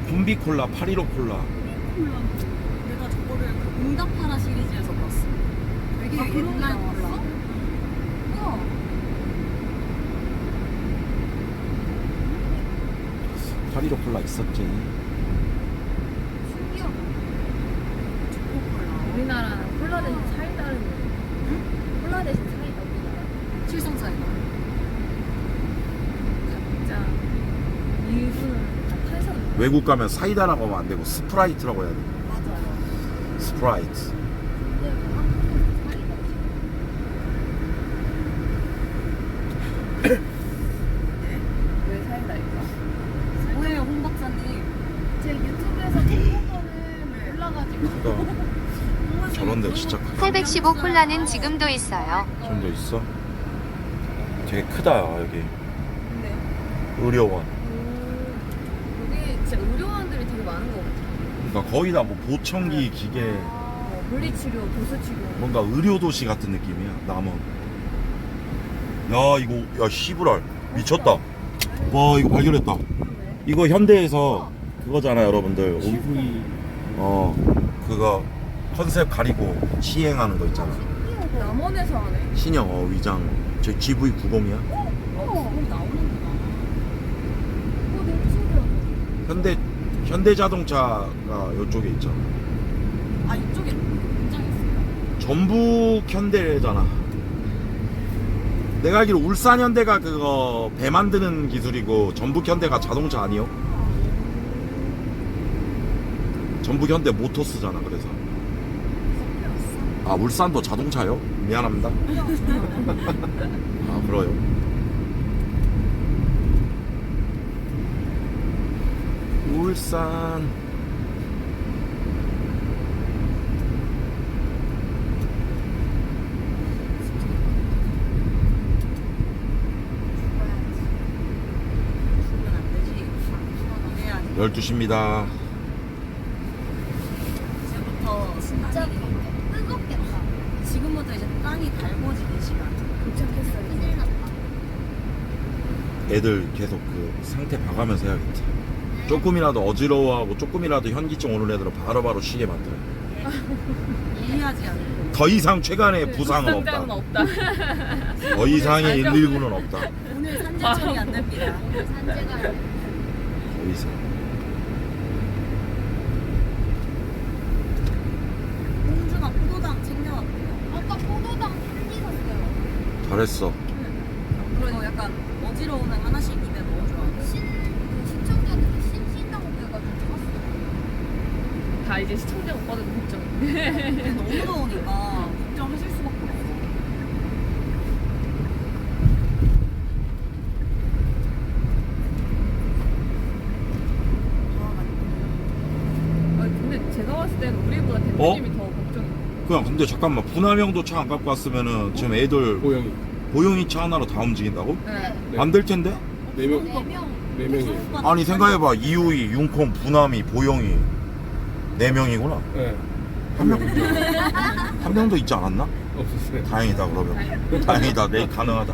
Speaker 1: 콤비콜라, 파리로 콜라.
Speaker 6: 내가 저거를 그 응답하라 시리즈에서 봤어. 되게
Speaker 8: 아, 그런 게
Speaker 6: 옛날
Speaker 8: 나왔어?
Speaker 6: 콜라. 우와.
Speaker 1: 파리로 콜라 있었지.
Speaker 8: 신기하다.
Speaker 6: 초코콜라.
Speaker 5: 우리나라는 콜라 대신 사이다를 먹는. 콜라 대신 사이다 우리나라.
Speaker 6: 칠성사이다.
Speaker 5: 진짜 일부는 다 탄산.
Speaker 1: 외국 가면 사이다라고 하면 안 되고 스프라이트라고 해야 돼.
Speaker 6: 맞아요.
Speaker 1: 스프라이트.
Speaker 2: 왜 사인다니까?
Speaker 6: 뭐예요, 홍 박사님?
Speaker 2: 제 유튜브에서 본 거는 몰라가지고.
Speaker 1: 저런데 진짜
Speaker 3: 815 콜라는 지금도 있어요.
Speaker 1: 좀더 있어? 되게 크다 여기.
Speaker 2: 네.
Speaker 1: 의료원.
Speaker 2: 여기 진짜 의료원들이 되게 많은 거 같아요.
Speaker 1: 그러니까 거의 다 뭐 보청기 기계,
Speaker 2: 물리치료, 도수치료.
Speaker 1: 뭔가 의료도시 같은 느낌이야. 남원. 야 이거 야 시브랄 미쳤다. 와 이거 발견했다. 이거 현대에서 그거잖아 여러분들. 그거 컨셉 가리고 시행하는 거 있잖아.
Speaker 2: 남원에서 하네.
Speaker 1: 신형 위장. 저 GV90이야.
Speaker 6: 거기 나오는구나.
Speaker 2: 너무 신기하다.
Speaker 1: 현대자동차가 이쪽에 있잖아.
Speaker 6: 아, 이쪽에 공장이 있어요?
Speaker 1: 전북 현대잖아. 내가 알기로 울산 현대가 그거 배 만드는 기술이고 전북 현대가 자동차 아니요? 전북 현대 모터스잖아. 그래서 아 울산도 자동차요? 미안합니다. 아 그래요? 울산.
Speaker 6: 죽으면 안 되지. 죽으면 해야지.
Speaker 1: 12시입니다.
Speaker 6: 이제부터 진짜
Speaker 8: 뜨겁겠다.
Speaker 6: 지금부터 이제 땅이 달궈지는 시간.
Speaker 2: 도착했어요.
Speaker 8: 큰일 났다.
Speaker 1: 애들 계속 그 상태 봐가면서 해야겠다. 조금이라도 어지러워하고 조금이라도 현기증 오는 애들은 바로바로 쉬게 만들어.
Speaker 6: 이해하지 않고.
Speaker 1: 더 이상 최근에 부상은
Speaker 2: 부상자는
Speaker 1: 없다.
Speaker 2: 없다.
Speaker 1: 더 이상의 119는 없다.
Speaker 6: 오늘 산재 처리 안 됩니다.
Speaker 8: 오늘 산재가
Speaker 1: 더 이상.
Speaker 6: 홍주가 포도당 챙겨왔대요.
Speaker 8: 아까 포도당 편지 샀어요.
Speaker 1: 잘했어.
Speaker 6: 그리고 약간 어지러우면 하나씩 입에 넣어줘.
Speaker 8: 시청자들이 신신다고 해가지고 샀어요.
Speaker 2: 다 이제 시청자 오빠들 걱정이.
Speaker 6: 근데 너무 더우니까 걱정하실 수밖에 없어.
Speaker 2: 근데 제가 봤을 때는 우리보다 대표님이 더 걱정이.
Speaker 1: 그냥 근데 잠깐만 분할형도 차 안 갖고 왔으면은 지금 애들
Speaker 7: 고양이
Speaker 1: 보용이 차 하나로 다 움직인다고?
Speaker 2: 네.
Speaker 7: 네.
Speaker 1: 안 될 텐데?
Speaker 7: 4명
Speaker 8: 4명.
Speaker 7: 4명이에요.
Speaker 1: 아니 생각해봐. 이우이, 융콩, 부남이, 보용이 4명이구나.
Speaker 7: 네.
Speaker 1: 한 명도 있지 않았나?
Speaker 7: 없었어요.
Speaker 1: 다행이다 그러면. 다행이다. 내일 가능하다.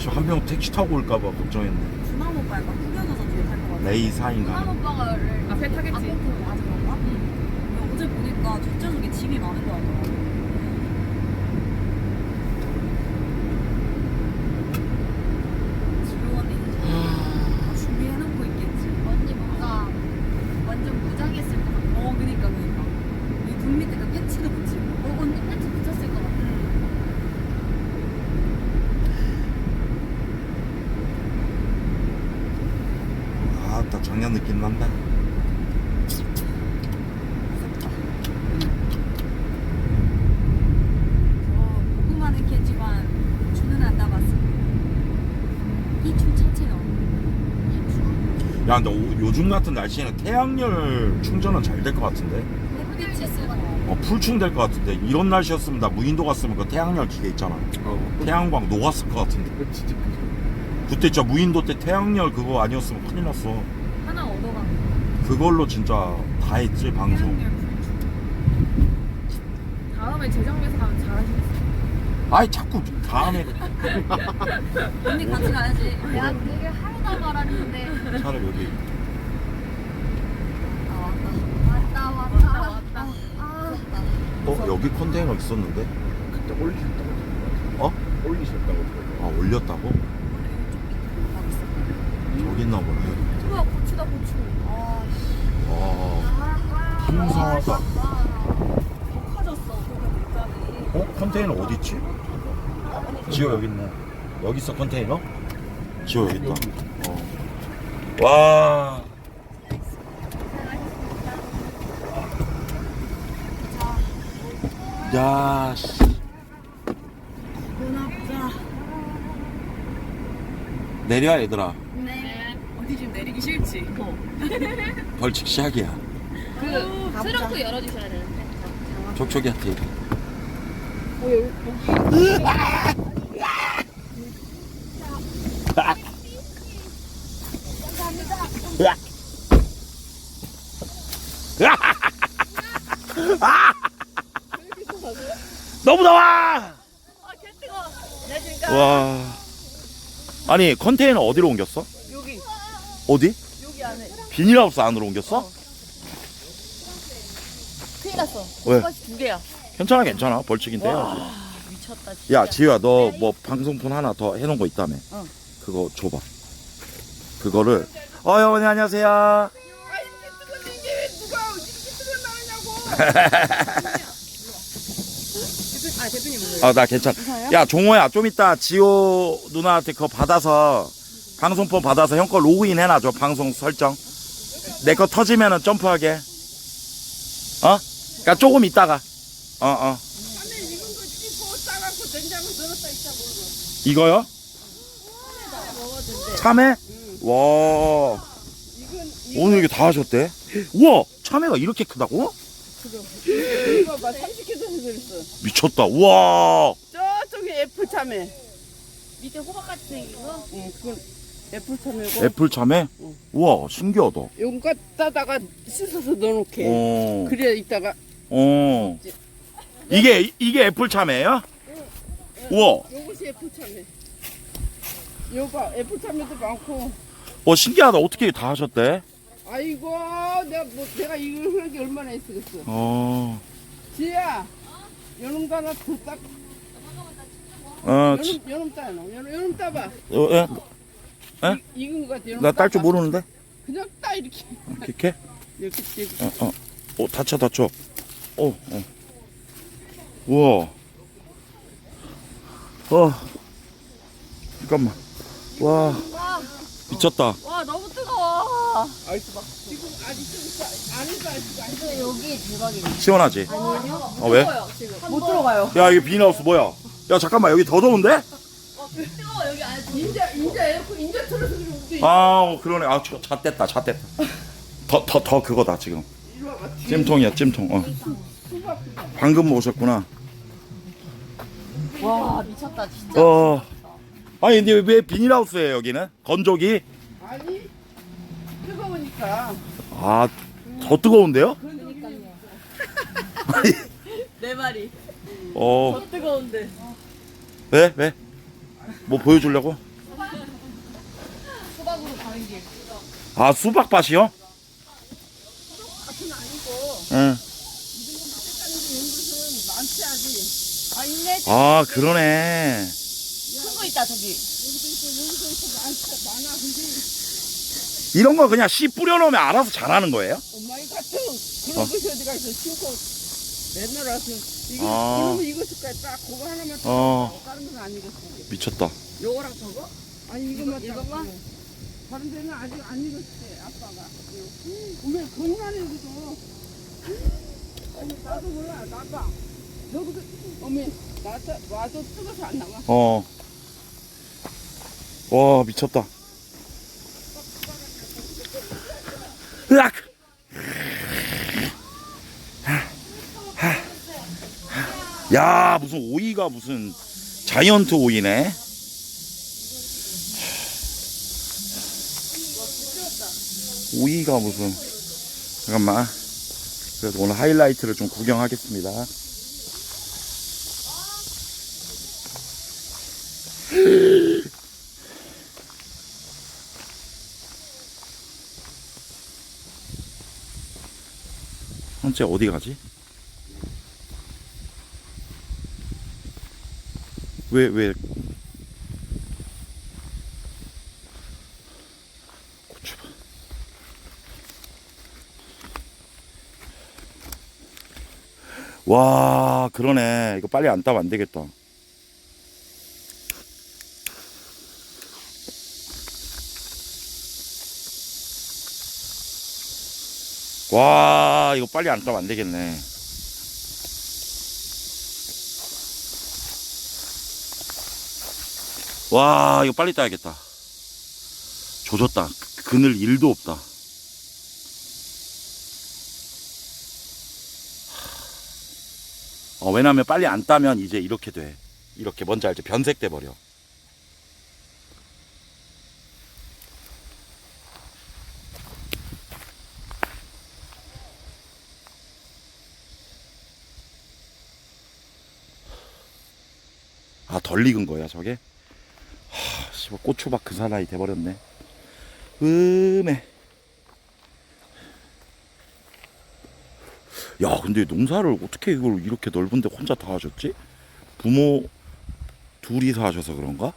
Speaker 1: 한 명 택시 타고 올까봐 걱정했네.
Speaker 6: 준하고 오빠 약간 후겨져서 뒤에 탈것 같아.
Speaker 1: 레이 4인가?
Speaker 8: 부남 오빠가
Speaker 2: 앞에 타겠지.
Speaker 8: 앞에 타고
Speaker 6: 아, 그런가? 어제 보니까 뒷좌석에 짐이 많은 거 같더라고. 지루원이 다 준비해놓고 있겠지.
Speaker 8: 언니 뭔가 완전 무장했을 것 같아.
Speaker 6: 그니까. 이등 밑에 그 패치도 붙이고.
Speaker 8: 언니 팬츠 붙였을 것 같아.
Speaker 1: 아따 작년 느낌 난다.
Speaker 6: 녹음하는 캐지만 주는 안 담았어. 이 춤 자체가.
Speaker 1: 야 근데 요즘 같은 날씨에는 태양열 충전은 잘 될 것 같은데.
Speaker 6: 햇빛이 쓰고.
Speaker 1: 풀충 될 것 같은데. 이런 날씨였으면 나 무인도 갔으면 그 태양열 기계 있잖아. 태양광 녹았을 것 같은데.
Speaker 7: 진짜 크죠.
Speaker 1: 그때 진짜 무인도 때 태양열 그거 아니었으면 큰일 났어.
Speaker 2: 하나 얻어간
Speaker 1: 그걸로 진짜 다 했지 방송.
Speaker 6: 태양열 불충.
Speaker 2: 다음에 재정비에서 가면 잘하시겠어요.
Speaker 1: 아이 자꾸 다음에
Speaker 6: 언니 같이 가야지.
Speaker 8: 야 되게 하루다 말았는데.
Speaker 1: 차를 여기.
Speaker 8: 왔다.
Speaker 1: 여기 컨테이너 있었는데?
Speaker 7: 그때 올리셨다고
Speaker 1: 어?
Speaker 7: 올리셨다고
Speaker 1: 아 올렸다고? 저기 있나 보네.
Speaker 2: 뭐야 고추다 고추.
Speaker 1: 아 풍성하다.
Speaker 6: 더 커졌어. 거기 물감이.
Speaker 1: 컨테이너 어디 있지? 지호 여기 있네. 여기 있어 컨테이너? 지호 여기 있다. 와. 야, 씨. 내려 얘들아.
Speaker 2: 어디 지금 내리기 싫지?
Speaker 1: 벌칙 시작이야.
Speaker 2: 그 트렁크 열어주셔야 되는데.
Speaker 1: 촉촉이한테 이래. 너무 더워. 와. 아니 컨테이너 어디로 옮겼어?
Speaker 6: 여기
Speaker 1: 어디?
Speaker 6: 여기 안에
Speaker 1: 비닐하우스 안으로 옮겼어?
Speaker 6: 큰일 났어.
Speaker 1: 왜?
Speaker 6: 오빠씨 2개야.
Speaker 1: 괜찮아 괜찮아. 벌칙인데 해야지.
Speaker 6: 미쳤다 진짜.
Speaker 1: 야 지우야 너 뭐 방송폰 하나 더 해놓은 거 있다며.
Speaker 6: 응.
Speaker 1: 그거 줘봐. 그거를 어머니 안녕하세요. 아 나 괜찮아. 야 종호야 좀 이따 지호 누나한테 그거 받아서 방송폰 받아서 형 거 로그인 해놔줘. 방송 설정. 내 거 터지면은 점프하게. 어? 그니까 조금 있다가. 어. 이거요? 참외? 와. 오늘 이게 다 하셨대? 우와! 참외가 이렇게 크다고?
Speaker 9: 이거 봐, 30kg 들었어.
Speaker 1: 미쳤다. 우와!
Speaker 9: 저쪽에 애플 참외.
Speaker 6: 밑에 호박같이 생긴 거?
Speaker 9: 응, 그건 애플 참외고.
Speaker 1: 애플 참외? 우와, 신기하다.
Speaker 9: 요거 갖다가 씻어서 넣어놓게.
Speaker 1: 어.
Speaker 9: 그래야 이따가.
Speaker 1: 어. 이게 애플 참외야? 우와.
Speaker 9: 요것이 애플 참외. 요거 봐, 애플 참외도 많고.
Speaker 1: 신기하다. 어떻게 다 하셨대?
Speaker 9: 아이고, 내가 이걸 하기 얼마나 했겠어.
Speaker 1: 어.
Speaker 9: 지혜야, 요놈도 하나 더 딱. 요놈 따, 요놈 따봐.
Speaker 1: 예? 에?
Speaker 9: 익은 거 같아. 요놈
Speaker 1: 나 딸 줄
Speaker 9: 따봐.
Speaker 1: 모르는데?
Speaker 9: 그냥 따, 이렇게.
Speaker 1: 이렇게?
Speaker 9: 이렇게.
Speaker 1: 다쳐. 우와. 잠깐만. 와. 미쳤다.
Speaker 6: 와 너무 뜨거워.
Speaker 9: 지금 아직 좀 안에서 아직
Speaker 6: 근데 여기 대박이네.
Speaker 1: 시원하지? 왜?
Speaker 6: 못 들어가요.
Speaker 1: 야, 이게 비닐하우스 뭐야? 야, 잠깐만. 여기 더 더운데?
Speaker 6: 뜨거워 여기 안에.
Speaker 9: 인자 에어컨 인자 틀어서 그러는데.
Speaker 1: 아, 그러네. 아, 잣됐다. 더 그거다, 지금. 찜통이야, 찜통. 방금 오셨구나.
Speaker 6: 와 미쳤다 진짜.
Speaker 1: 아니, 근데 왜 비닐하우스예요, 여기는? 건조기?
Speaker 9: 아니 뜨거우니까.
Speaker 1: 아, 더 뜨거운데요? 아니,
Speaker 6: 내 말이.
Speaker 1: 어,
Speaker 6: 더 뜨거운데.
Speaker 1: 왜? 뭐 보여주려고?
Speaker 6: 수박으로 가는 길.
Speaker 1: 아, 수박밭이요?
Speaker 9: 같은 아니고
Speaker 1: 응.
Speaker 9: 많지 아직.
Speaker 6: 아 있네.
Speaker 1: 아, 그러네.
Speaker 6: 큰 거 있다 저기.
Speaker 9: 많아 근데
Speaker 1: 이런 거 그냥 씨 뿌려놓으면 알아서 자라는 거예요?
Speaker 9: 엄마이 같은 그런 것이 어디 가서 심고 맨날 와서 이거
Speaker 1: 아.
Speaker 9: 이러면 익었을 거야. 딱 그거 하나만 딱
Speaker 1: 어.
Speaker 9: 다른 건 안 익었어.
Speaker 1: 미쳤다.
Speaker 9: 요거랑 저거? 아니 이것만 다른 데는 아직 안 익었지 아빠가. 오늘 겁나네 이거도. 아니 나도 몰라 나봐. 너도 어메 와도 뜨거서 안 나와.
Speaker 1: 와, 미쳤다. 으악! 야, 무슨 오이가 무슨 자이언트 오이네. 오이가 무슨. 잠깐만. 그래서 오늘 하이라이트를 좀 구경하겠습니다. 현재 어디 가지? 왜? 고추봐. 와, 그러네. 이거 빨리 안 따면 안 되겠다. 와, 이거 빨리 안 따면 안 되겠네. 와, 이거 빨리 따야겠다. 조졌다. 그늘 1도 없다. 왜냐면 빨리 안 따면 이제 이렇게 돼. 이렇게 뭔지 알지? 변색돼 버려. 덜 익은 거야 저게? 씨발 고추박 그 사나이 돼버렸네. 야, 근데 농사를 어떻게 이걸 이렇게 넓은데 혼자 다 하셨지? 부모 둘이서 하셔서 그런가?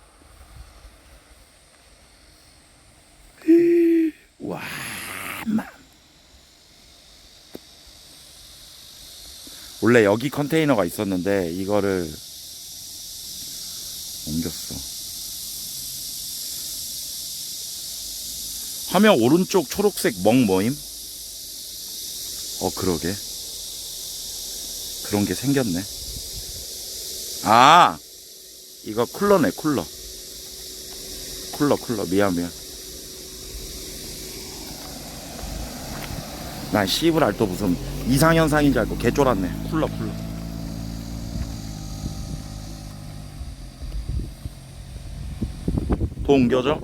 Speaker 1: 와, 원래 여기 컨테이너가 있었는데 이거를 옮겼어. 화면 오른쪽 초록색 멍 뭐임? 그러게. 그런 게 생겼네. 이거 쿨러네, 쿨러. 미안. 난 씨부랄 또 무슨 이상현상인 줄 알고 개 쫄았네. 쿨러. 또 옮겨져?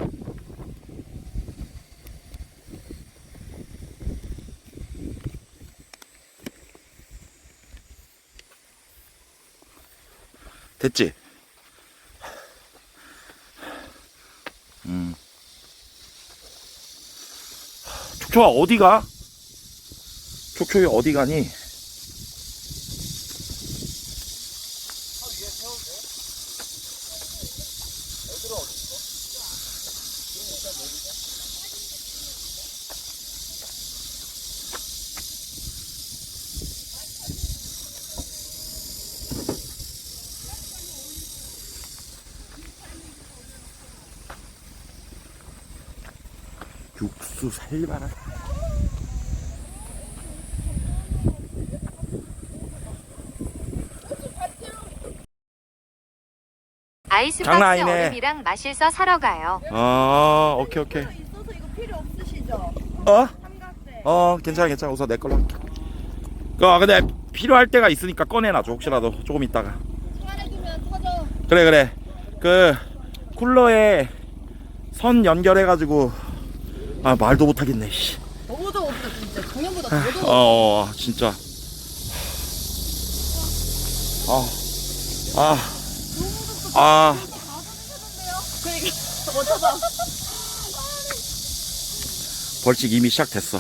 Speaker 1: 됐지? 촉초아 어디가? 촉초이 어디 가니? 육수 살바라.
Speaker 3: 아이스박스
Speaker 1: 장난 아니네.
Speaker 3: 얼음이랑 마실서 사러 가요.
Speaker 1: 오케이.
Speaker 9: 있어서 이거 필요 없으시죠?
Speaker 1: 괜찮아. 우선 내 걸로 할게. 근데 필요할 때가 있으니까 꺼내놔줘. 혹시라도 조금 있다가.
Speaker 5: 꺼내두면 터져.
Speaker 1: 그래. 그 쿨러에 선 연결해가지고 말도 못하겠네. 씨.
Speaker 5: 너무 더웠다 진짜. 작년보다 더 더워.
Speaker 1: 진짜.
Speaker 5: 그러니까 어쩌다.
Speaker 1: 벌칙 이미 시작됐어.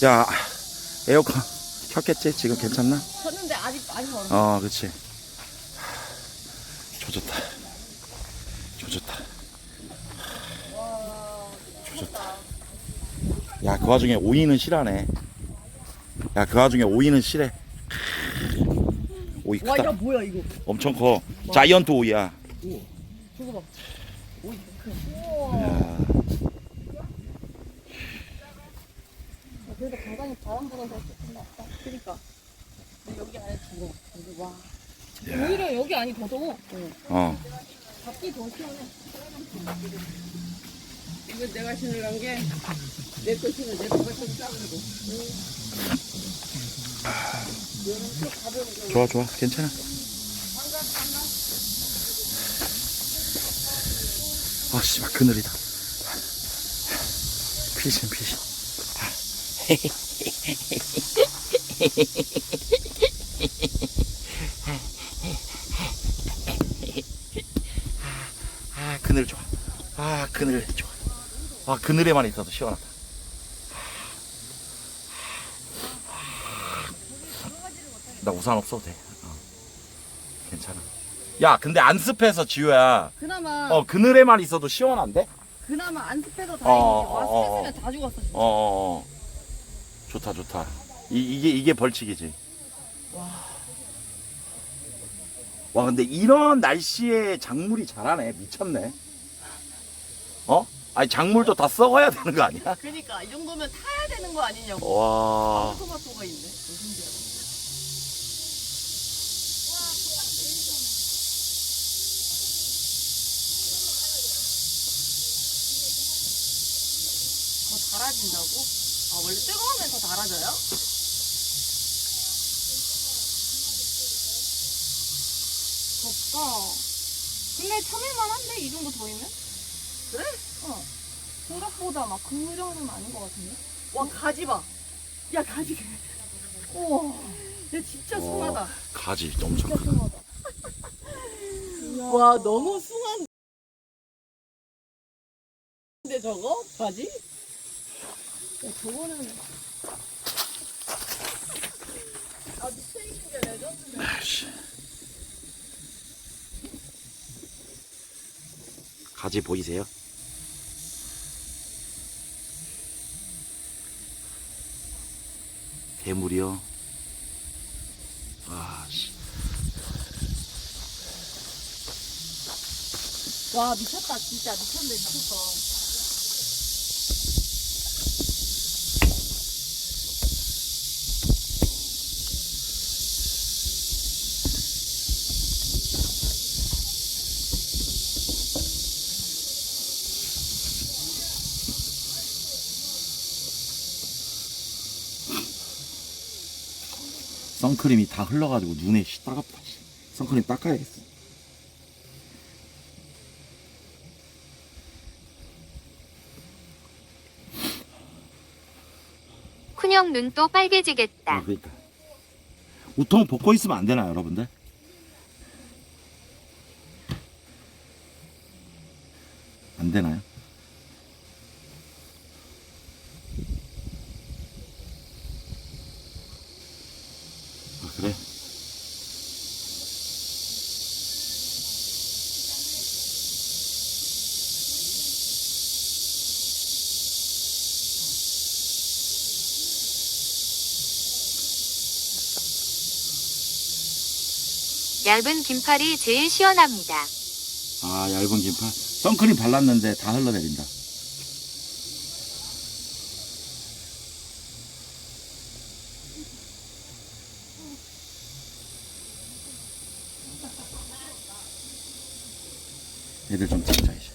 Speaker 1: 야, 에어컨 켰겠지? 지금 괜찮나?
Speaker 5: 졌는데 아직 멀어.
Speaker 1: 그치. 조졌다. 야, 그 와중에 오이는 실하네. 오이 크다.
Speaker 5: 와 이거 뭐야 이거?
Speaker 1: 엄청 커. 자이언트 오이야.
Speaker 5: 저거 봐. 오이 큰.
Speaker 1: 야.
Speaker 5: 그래도 가방이 바람보다 더 낫다. 그러니까. 근데 여기 안에 더워. 근데 와. 오히려 여기 안이 더 더워. 밖이 더 시원해.
Speaker 9: 이거 내가 신으란 게 내 거 신으면 내 거가 좀 작은 거.
Speaker 1: 좋아. 괜찮아. 씨발 그늘이다. 피신. 그늘 좋아. 그늘 좋아. 그늘에만 있어도 시원하다. 나 우산 없어도 돼. 괜찮아. 야, 근데 안 습해서 지효야.
Speaker 5: 그나마
Speaker 1: 그늘에만 있어도 시원한데?
Speaker 5: 그나마 안 습해서 다행이지.
Speaker 1: 어.
Speaker 5: 와 습했으면 다 죽었어. 진짜.
Speaker 1: 좋다. 이게 벌칙이지. 와, 근데 이런 날씨에 작물이 자라네. 미쳤네. 작물도 다 썩어야 되는 거 아니야?
Speaker 5: 그러니까 이 정도면 타야 되는 거 아니냐고.
Speaker 1: 와.
Speaker 5: 토마토가 있네. 신기하다.
Speaker 2: 달아진다고? 아, 원래 뜨거우면 더 달아져요?
Speaker 6: 덥다. 근데 참을만 한데 이 정도 더위면?
Speaker 2: 그래?
Speaker 6: 생각보다 막 그 정도는 아닌 것 같은데?
Speaker 2: 와, 가지 봐. 야, 가지.
Speaker 6: 우와.
Speaker 2: 야, 진짜 숭하다.
Speaker 1: 가지 엄청 크다.
Speaker 2: 와, 너무 숭한데, 저거? 가지? 야, 저거는. 아주 스테이크가 레전드네.
Speaker 1: 아이씨. 가지 보이세요? 대물이요. 아씨.
Speaker 2: 와, 미쳤다. 진짜 미쳤네, 미쳤어.
Speaker 1: 선크림이 다 흘러가지고 눈에 따갑다. 선크림 닦아야겠어.
Speaker 3: 쿤형 눈 또 빨개지겠다.
Speaker 1: 그러니까 우통 벗고 있으면 안 되나요, 여러분들? 안 되나요? 아, 그래?
Speaker 3: 얇은 긴팔이 제일 시원합니다.
Speaker 1: 아, 얇은 긴팔. 선크림 발랐는데 다 흘러내린다. 애들 좀 잡자 이제.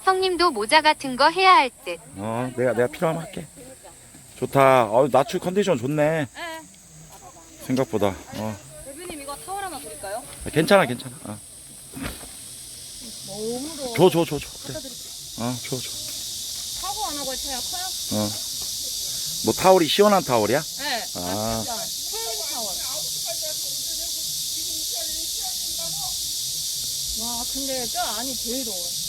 Speaker 3: 형님도 모자 같은 거 해야 할 듯.
Speaker 1: 내가 필요하면 할게. 좋다. 나추 컨디션 좋네. 생각보다.
Speaker 6: 대표님 이거 타월 하나 드릴까요?
Speaker 1: 괜찮아.
Speaker 6: 너무 더워.
Speaker 1: 줘. 그래.
Speaker 6: 드릴게요.
Speaker 1: 줘.
Speaker 6: 사고 안 하고 차야 커요?
Speaker 1: 뭐 타월이 시원한 타월이야?
Speaker 6: 네.
Speaker 1: 아.
Speaker 6: 헬 타월. 와 근데 뼈 안이 제일 더워요.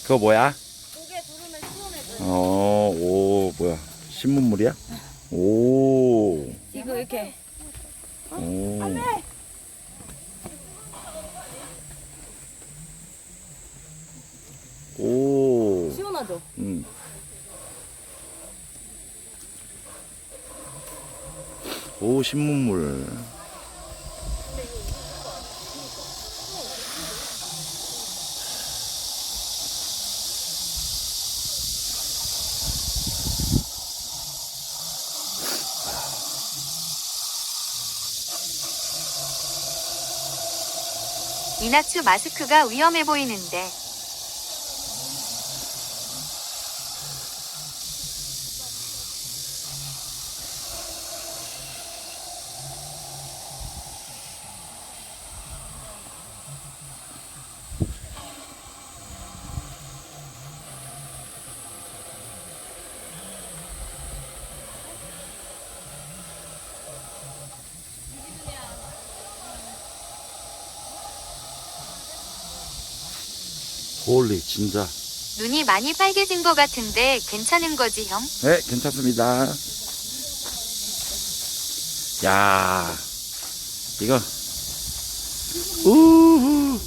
Speaker 1: 그거 뭐야?
Speaker 6: 고개 두르면 시원해져요.
Speaker 1: 오, 뭐야? 신문물이야? 오.
Speaker 6: 이거 이렇게.
Speaker 1: 오. 오.
Speaker 6: 시원하죠?
Speaker 1: 오, 신문물.
Speaker 3: 이나추 마스크가 위험해 보이는데.
Speaker 1: 홀리, 진짜.
Speaker 3: 눈이 많이 빨개진 것 같은데 괜찮은 거지, 형?
Speaker 1: 네, 괜찮습니다. 야, 이거. 우후.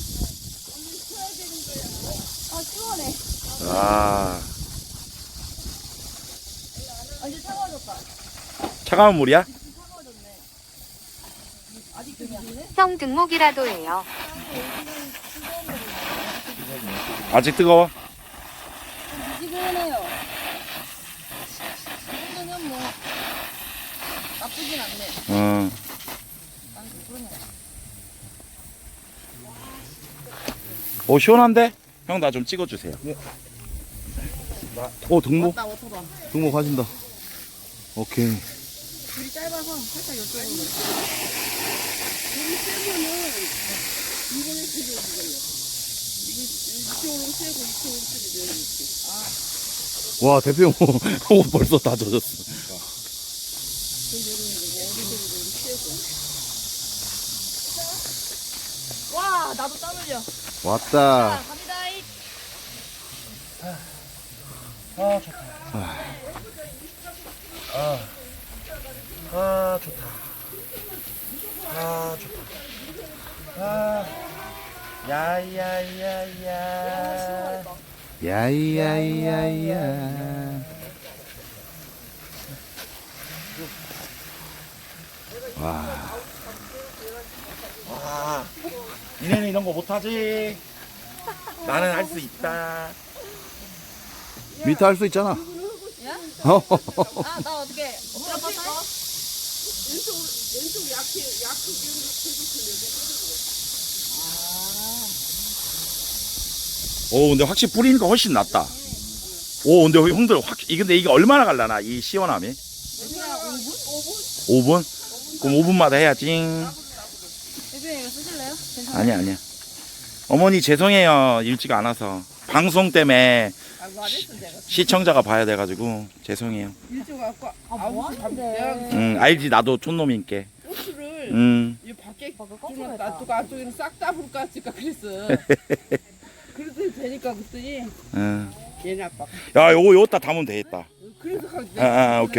Speaker 6: 아 시원해.
Speaker 1: 아,
Speaker 6: 아 이제 차가워졌다.
Speaker 1: 차가운 물이야?
Speaker 6: 아직 뜨네.
Speaker 3: 형 등목이라도 해요.
Speaker 1: 아직 뜨거워?
Speaker 6: 나쁘진 않네.
Speaker 1: 어. 오 시원한데? 형 나 좀 찍어주세요. 오 등목.
Speaker 6: 나 워터밤.
Speaker 1: 등목 하신다. 오케이.
Speaker 6: 줄이 짧아서 살짝 이쪽으로.
Speaker 9: 여기 세면은 이거는 세게 이걸로. 이쪽으로 세고 이쪽으로 세게 내려 이렇게.
Speaker 1: 와 대표 옷 벌써 다 젖었어.
Speaker 6: 와, 나도 땀 흘려.
Speaker 1: 왔다.
Speaker 6: 자, 갑니다. 이.
Speaker 1: 아 좋다. 아 좋다. 아 야야야야. 야야야야. 와. 와. 니네는 이런 거 못하지? 나는 할 수 있다. 밑에 할 수 있잖아.
Speaker 6: 아, 나 어떻게 엎드려 봤어?
Speaker 9: 왼쪽 약해 약하게
Speaker 1: 오 근데 확실히 뿌리니까 훨씬 낫다. 오 근데 형들 근데 이게 얼마나 갈라나 이 시원함이? 5분? 그럼 5분마다 해야지.
Speaker 6: 대표님 이거 쓰실래요? 괜찮아요?
Speaker 1: 아니야. 어머니 죄송해요 일찍 안 와서 방송 때문에
Speaker 9: 아 말했어 내가.
Speaker 1: 시청자가 봐야 돼가지고 죄송해요.
Speaker 9: 일찍 갖고
Speaker 6: 뭐
Speaker 9: 9시
Speaker 6: 하는데?
Speaker 9: 내가
Speaker 1: 알지 나도 촌놈인께.
Speaker 9: 꽃을 이 밖에 주면 놔두고 안쪽에는 싹 다 불까 할까 그랬어. 그래도 되니까 그랬더니 얘네 아빠.
Speaker 1: 야 요거 다 담으면 되겠다.
Speaker 9: 그래서 가지.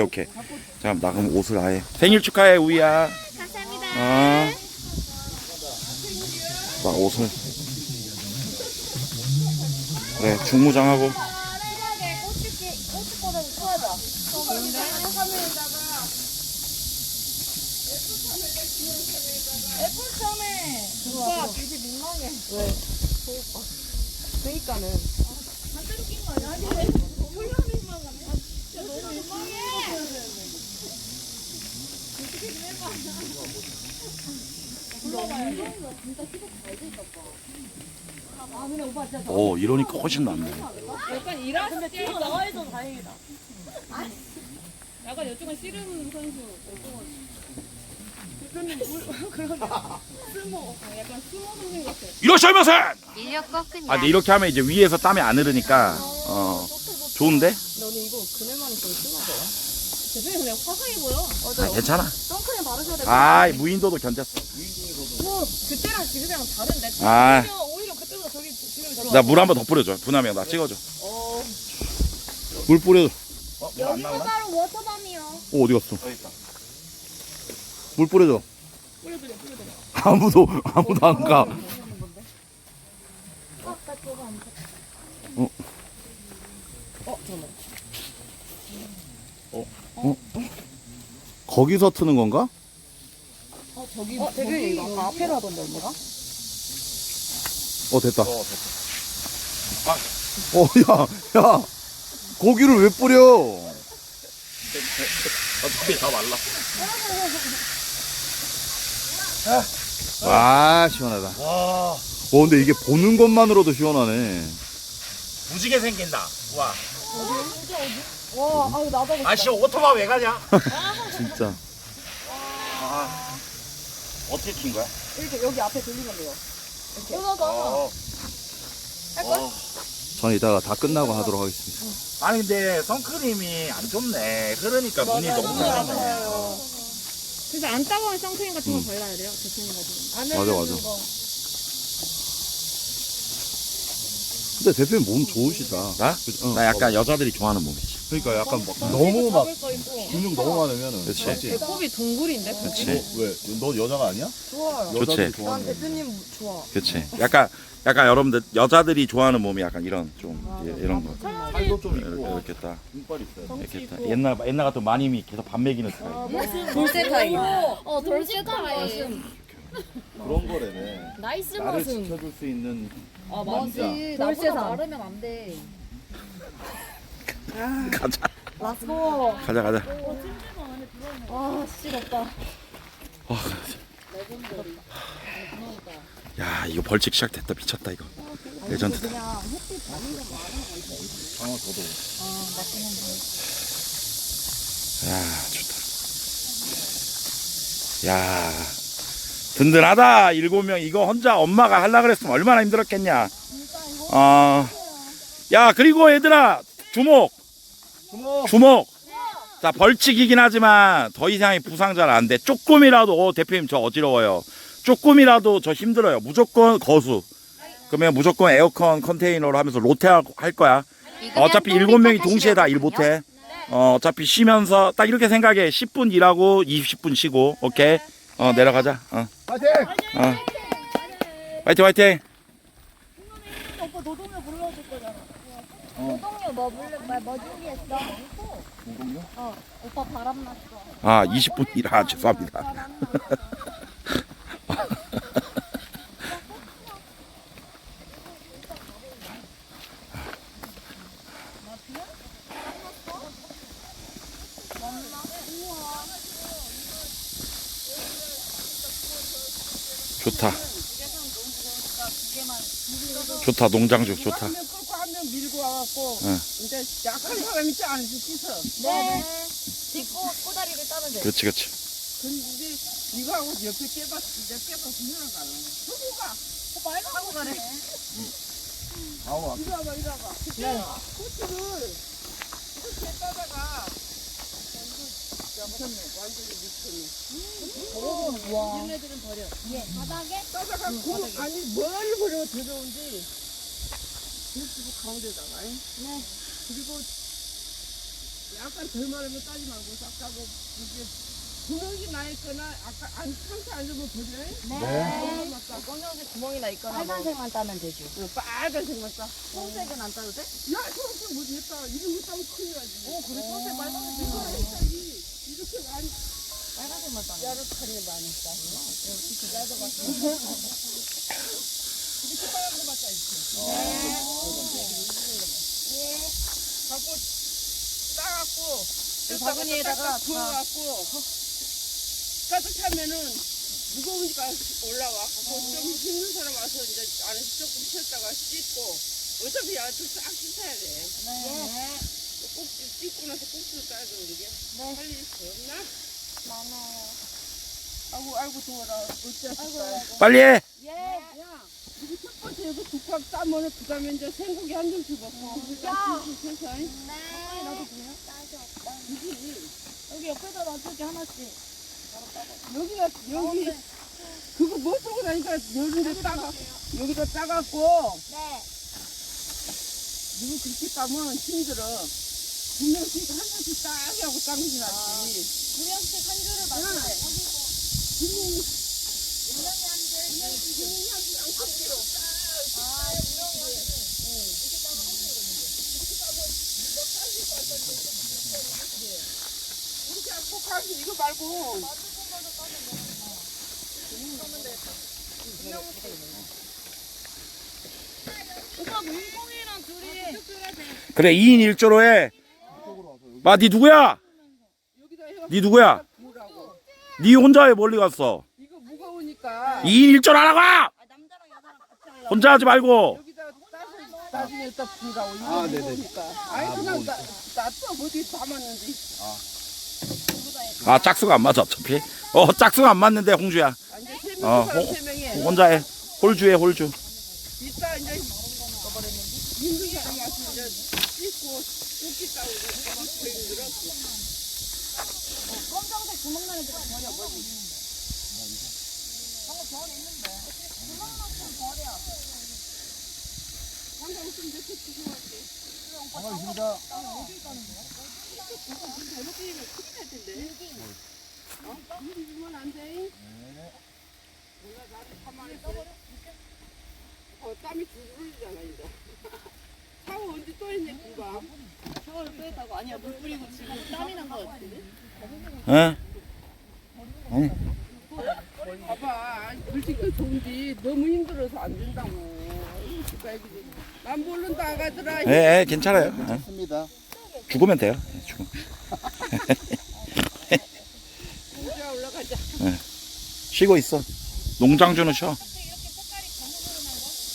Speaker 1: 오케이. 잠깐 나 그럼 옷을 아예 생일 축하해 우이야.
Speaker 8: 감사합니다.
Speaker 1: 나 옷을 그래 중무장하고.
Speaker 6: 오빠 되게 민망해. 왜? 그니까는. 반대로 낀 거 아니야? 아니, 졸라 민망하네. 진짜 너무 민망해. 어떻게 좀 해봐. 불러봐야지. 진짜 키가 잘 돼있다, 오빠. 아, 근데 오빠 진짜
Speaker 1: 오 이러니까 훨씬 낫네.
Speaker 2: 약간 일하실 때
Speaker 6: 뛰어 나와있어 다행이다.
Speaker 2: 약간 여쪽은 씨름 선수 대표님 약간 스모 선생 같아.
Speaker 1: 이러시면서.
Speaker 3: 인력 꺾은
Speaker 1: 아 근데 이렇게 하면 이제 위에서 땀이 안 흐르니까 좋은데?
Speaker 2: 너는 이거 그늘만 있어도 심하더라. 대표님 그냥 화사해 보여.
Speaker 1: 아, 괜찮아.
Speaker 6: 선크림 바르셔야 될 것
Speaker 1: 아 무인도도 견뎠어.
Speaker 2: 뭐 그때랑 지금이랑 다른데.
Speaker 1: 아.
Speaker 2: 오히려 그때보다 저기 지금이 더.
Speaker 1: 나 물 한 번 더 뿌려줘. 분하면 나 찍어줘. 물 뿌려줘.
Speaker 8: 여기서 따로 워터밤이요.
Speaker 1: 오 어디 갔어? 물 뿌려줘. 아무도 안 가. 거기서 트는 건가?
Speaker 2: 저기 대표님 이거 아까 앞에로 하던데 언니가?
Speaker 1: 됐다. 야, 고기를 왜 뿌려? 어차피 다 말라. 와, 시원하다. 와. 근데 이게 보는 것만으로도 시원하네.
Speaker 10: 무지개 생긴다. 와.
Speaker 6: 와, 아유, 나도.
Speaker 10: 아씨 오토바이 왜 가냐?
Speaker 1: 진짜.
Speaker 10: 어떻게 킨 거야?
Speaker 6: 이렇게 여기 앞에 돌리면 돼요. 이렇게. 할 거야?
Speaker 1: 저는 이따가 다 끝나고 하도록 하겠습니다.
Speaker 10: 아니 근데 선크림이 안 좋네. 그러니까 눈이 너무 나네.
Speaker 2: 그래서 안 따가운 선크림 같은 거 발라야 돼요. 대표님 같은 거.
Speaker 1: 맞아. 근데 대표님 몸 좋으시다. 나? 나 약간 여자들이 좋아하는 몸이지.
Speaker 7: 그러니까 약간 막 너무 막
Speaker 2: 잡을 거 있고.
Speaker 7: 근육 너무 많으면은
Speaker 1: 그치.
Speaker 7: 맞지?
Speaker 2: 배꼽이 동굴인데.
Speaker 1: 그치.
Speaker 7: 왜? 너 여자가 아니야?
Speaker 6: 좋아요.
Speaker 1: 좋지.
Speaker 7: 여자들이
Speaker 6: 난
Speaker 7: 좋아하는 거.
Speaker 6: 대표님 좋아.
Speaker 1: 그치. 약간 여러분들 여자들이 좋아하는 몸이 약간 이런 좀 이런 거.
Speaker 7: 살도 좀 있고
Speaker 1: 이렇게 딱
Speaker 7: 이빨 있어요.
Speaker 1: 이렇게 딱 옛날 같은 마님이 계속 밥 먹이는 스타일.
Speaker 6: 돌쇠 타임.
Speaker 8: 돌쇠 타임.
Speaker 7: 그런 거래네.
Speaker 8: 나이스
Speaker 7: 나를
Speaker 8: 머슴.
Speaker 7: 지켜줄 수 있는
Speaker 8: 아
Speaker 7: 남자.
Speaker 8: 맞지.
Speaker 6: 돌쇠
Speaker 8: 나보다
Speaker 6: 산.
Speaker 8: 마르면 안 돼.
Speaker 1: 가자.
Speaker 6: 렛츠고.
Speaker 1: 가자.
Speaker 5: 와, 씨, 덥다.
Speaker 1: 야 이거 벌칙 시작됐다. 미쳤다 이거. 레전드다. 야 좋다. 야 든든하다. 7명 이거 혼자 엄마가 하려 그랬으면 얼마나 힘들었겠냐. 야 그리고 얘들아 주목. 자 벌칙이긴 하지만 더 이상의 부상자는 안 돼. 조금이라도 대표님 저 어지러워요. 조금이라도 저 힘들어요. 무조건 거수. 그러면 무조건 에어컨 컨테이너로 하면서 로테 할 거야. 어차피 7명이 동시에 다 일 못해. 어차피 쉬면서 딱 이렇게 생각해. 10분 일하고 20분 쉬고. 오케이. 내려가자. 화이팅.
Speaker 5: 오빠 노동요 불러줄 거잖아. 노동요 뭐 준비했어? 노동요? 오빠 바람 났어.
Speaker 1: 20분 일하. 죄송합니다. 좋다. 농장주 좋다.
Speaker 9: 한 명 끌고 한 명 밀고 와갖고 이제 약한 사람 있지 않으시 씻어.
Speaker 5: 네. 짚고 꼬다리를 따면 돼.
Speaker 1: 그렇지.
Speaker 9: 근데 이거하고 옆에 깨봤 희한하다. 누구가? 하고 가래. 이리 와봐. 네. 코트를 이렇게 따다가 완전히 미쳤네.
Speaker 5: 와. 얘네들은 버려. 예. 바닥에?
Speaker 9: 따다가 아니 뭘 버려 들어온지 그 가운데다가. 네. 그리고 약간 덜 마르면 따지 말고 싹 따고 이게 구멍이 나 있거나 아까 상태 안 좋으면 버려.
Speaker 5: 네.
Speaker 9: 검정색 구멍이 나 있거나
Speaker 5: 빨간색만 따면 되죠.
Speaker 9: 빨간색만 따.
Speaker 5: 청색은 안 따도 돼?
Speaker 9: 야, 초록색 못 했다. 이런 거 따면 큰일 나지. 그래, 초록색 빨간색 이거 했다니. 이렇게 많이.
Speaker 5: 빨간색만 따면
Speaker 9: 야릇하게 많이 따. 야도 같아. 이렇게 빨간 거 맞자, 이렇게. 갖고, 따갖고,
Speaker 5: 바구니에다가
Speaker 9: 부어갖고, 가득 차면은 무거우니까 올라와. 좀 힘든 사람 와서 이제 안에서 조금 쉬었다가 씻고, 어차피 야채 싹 씻어야 돼.
Speaker 5: 네.
Speaker 9: 꼭 씻고 나서 꼭지로 따야 되는 게. 할 일이 없나?
Speaker 5: 많아요.
Speaker 9: 아이고, 더워라. 어쩌겠어.
Speaker 1: 빨리 해.
Speaker 9: 야, 이거 첫 번째 여기 두 컵 따면은 그 다음에 이제 생고기 한 점씩 먹고. 천천히.
Speaker 5: 네. 나도 돼요? 여기 옆에다 놔줄게 하나씩.
Speaker 9: 여기, 그거 뭐 쓰고 나니까 여기다 따가, 여기다 따갖고.
Speaker 5: 네.
Speaker 9: 누구 그렇게 따면 힘들어. 두 명씩 한 잔씩 따게 하고 따는 게 낫지.
Speaker 5: 두 명씩 한 줄을 맞춰.
Speaker 9: 이렇게 안 꼭 하지, 이거 말고.
Speaker 5: 오빠 몽몽이랑 둘이.
Speaker 1: 그래 2인 1조로 해. 니 누구야? 니 누구야? 니 혼자 왜 멀리 갔어?
Speaker 9: 이거 무거우니까.
Speaker 1: 2인 1조로 하라고! 혼자 하지 말고.
Speaker 9: 여기다 따서 나중에 또 불가고 이거 무거우니까. 아이 그냥 놔둬 어디 담았는데.
Speaker 1: 짝수가 안 맞아 어차피. 짝수가 안 맞는데 홍주야.
Speaker 9: 이제 세 명이 사람 세 명이.
Speaker 1: 혼자 해. 홀주해 홀주.
Speaker 9: 이따 이제 힘든 사람 와서 이제 씻고 웃기 따고 막 힘들어.
Speaker 5: 검정색 구멍 나는 데다 버려. 방금 저원에 있는데. 구멍 좀 버려.
Speaker 9: 방금 웃으면 이제 또 주워갈게.
Speaker 7: 반갑습니다.
Speaker 9: 어디 가는 거야? 잘못 뛰면 큰일 날 텐데. 일이 주면 안 돼. 몰라 나도 가만히 있어. 땀이 줄줄 흘리잖아 이제. 샤워 언제 또 했네 금방.
Speaker 5: 샤워를 또 했다고? 아니야, 물 뿌리고 지금 땀이 난 거 같은데?
Speaker 1: 응?
Speaker 9: 봐봐, 물질도 좋은지 너무 힘들어서 안 된다고. 난 모른다 아가들아.
Speaker 1: 예, 괜찮아요.
Speaker 7: 좋습니다.
Speaker 1: 죽으면 돼요. 죽으면.
Speaker 9: 가자.
Speaker 10: 쉬고 있어. 농장주는 쉬어.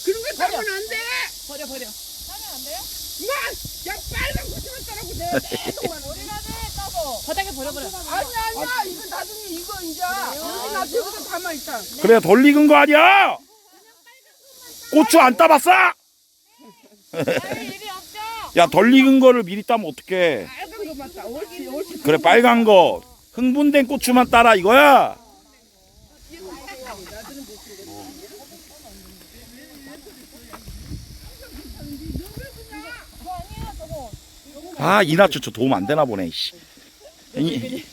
Speaker 9: 그런 거 사면 안 돼. 버려. 사면 안 돼요? 야 빨간 고추만 따라고 내가 계속만 따서
Speaker 6: 바닥에 버려버려.
Speaker 9: 아니야 이거 나중에 이거 이제 여기 나 저기다 담아 있다.
Speaker 10: 그래 덜 익은 거 아니야? 고추 안 따봤어? 야 덜 익은 거를 미리 따면 어떡해?
Speaker 9: 빨간 거만 따. 옳지.
Speaker 10: 그래 빨간 거 흥분된 고추만 따라 이거야. 아 이낙주 저 도움 안 되나 보네. 씨.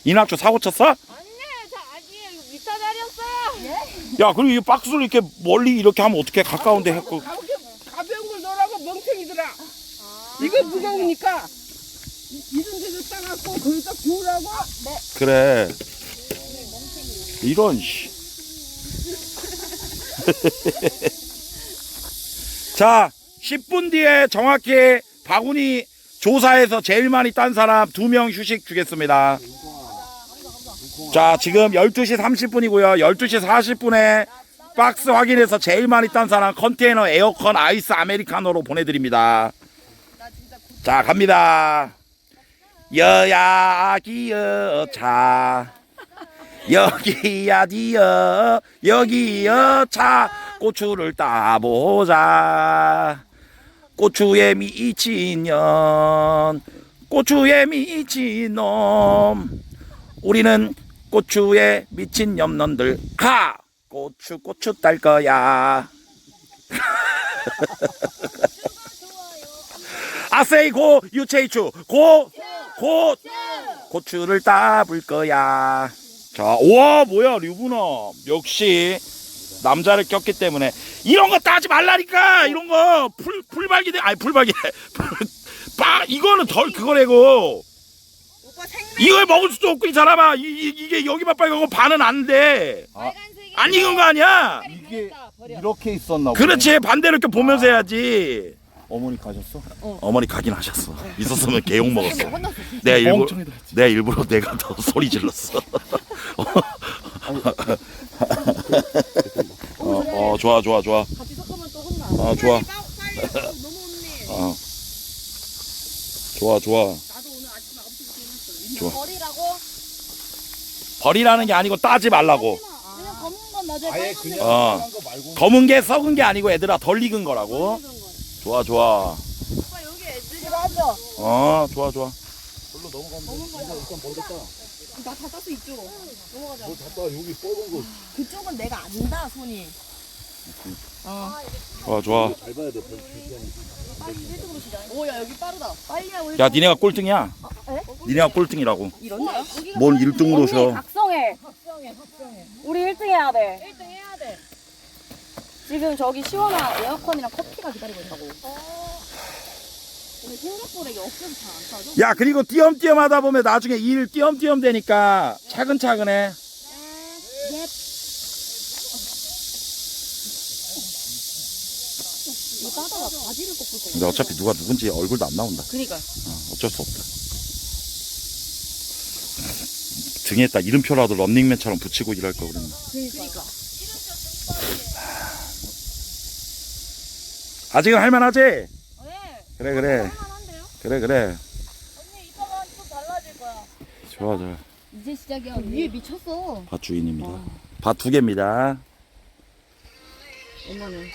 Speaker 10: 이낙주 사고 쳤어?
Speaker 5: 아니에요, 저 아니에요. 이거 미타다리였어요.
Speaker 10: 야 그리고 이 박스를 이렇게 멀리 이렇게 하면 어떻게 가까운데 했고.
Speaker 9: 가벼운 걸 넣으라고 멍청이들아. 이거 무거우니까 이런 데서 따갖고 거기다 부으라고.
Speaker 10: 그래. 이런 씨. 자, 10분 뒤에 정확히 바구니 조사해서 제일 많이 딴 사람 2명 휴식 주겠습니다. 자, 지금 12시 30분이고요. 12시 40분에 박스 확인해서 제일 많이 딴 사람 컨테이너 에어컨 아이스 아메리카노로 보내드립니다. 자, 갑니다. 여야기 여차 여기야 디여 여기여 차 고추를 따보자. 고추에 미친 년 고추에 미친 놈 우리는 고추에 미친 놈놈들 가 고추 딸 거야. 아세이 고 유체이추 고 고추를 따볼 거야. 자, 우와 뭐야 류부남 역시 남자를 꼈기 때문에 이런 거 따지 말라니까. 이런 거 풀발기대 아니 풀발기 이거는 덜 그거래고 이걸 먹을 수도 없고 이 사람아 이게 여기만 빨갛고 반은 안 돼. 안 익은 거 아니야.
Speaker 7: 이게 이렇게 있었나 보네.
Speaker 10: 그렇지 반대로 이렇게 보면서 해야지.
Speaker 7: 어머니 가셨어?
Speaker 10: 어머니 가긴 하셨어. 있었으면 개욕 먹었어. 내가 일부러 내가 더 소리 질렀어. 좋아.
Speaker 6: 같이 섞으면 또 혼나.
Speaker 10: 좋아. 좋아.
Speaker 6: 나도 오늘 아침에 9시부터 일어났어. 버리라고?
Speaker 10: 버리라는 게 아니고 따지 말라고.
Speaker 6: 그냥 검은 건 나중에
Speaker 7: 아예
Speaker 6: 빨간
Speaker 7: 그냥
Speaker 10: 어.
Speaker 7: 빨간 거 말고.
Speaker 10: 검은 게 썩은 게 아니고 얘들아 덜 익은 거라고. 좋아.
Speaker 6: 오빠 여기 애들이 맞아.
Speaker 10: 좋아.
Speaker 7: 별로 넘어가면 돼. 일단 먼저 따.
Speaker 6: 나 다 땄어 이쪽. 넘어가자.
Speaker 7: 너 다 따. 여기 빨간 거
Speaker 6: 그쪽은 내가 안다 손이.
Speaker 10: 좋아.
Speaker 7: 잘 봐야 돼.
Speaker 6: 빨리 1등으로 시작. 오야 여기 빠르다. 빨리야 우리.
Speaker 10: 야 니네가 꼴등이야. 니네가 꼴등이라고.
Speaker 6: 이런데요?
Speaker 10: 뭘 1등으로 쉬어.
Speaker 6: 각성해. 우리 1등 해야 돼.
Speaker 5: 1등 해야 돼.
Speaker 6: 지금 저기 시원한 에어컨이랑 커피가 기다리고 있다고. 근데 생각보다 이게 없어서 잘 안 따져.
Speaker 10: 야 그리고 띄엄띄엄 하다 보면 나중에 일 띄엄띄엄 되니까 차근차근해.
Speaker 6: 이거 따다가 바지를 꺾을 거.
Speaker 10: 근데 어차피 누가 누군지 얼굴도 안 나온다.
Speaker 6: 그니까.
Speaker 10: 어쩔 수 없다. 등에다 이름표라도 런닝맨처럼 붙이고 일할 거 그랬나.
Speaker 6: 그니까.
Speaker 10: 아직은 할만하지?
Speaker 5: 네.
Speaker 10: 그래.
Speaker 5: 할만한데요?
Speaker 10: 그래.
Speaker 5: 언니 이따가 좀 달라질 거야.
Speaker 10: 좋아.
Speaker 6: 이제 시작이야. 위에 미쳤어.
Speaker 10: 밭 주인입니다. 밭 2개입니다.
Speaker 6: 엄마는.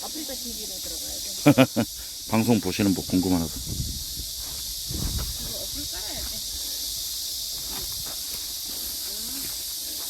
Speaker 6: 아프리카 TV로 들어가야 돼.
Speaker 10: 방송 보시는 분 궁금하다.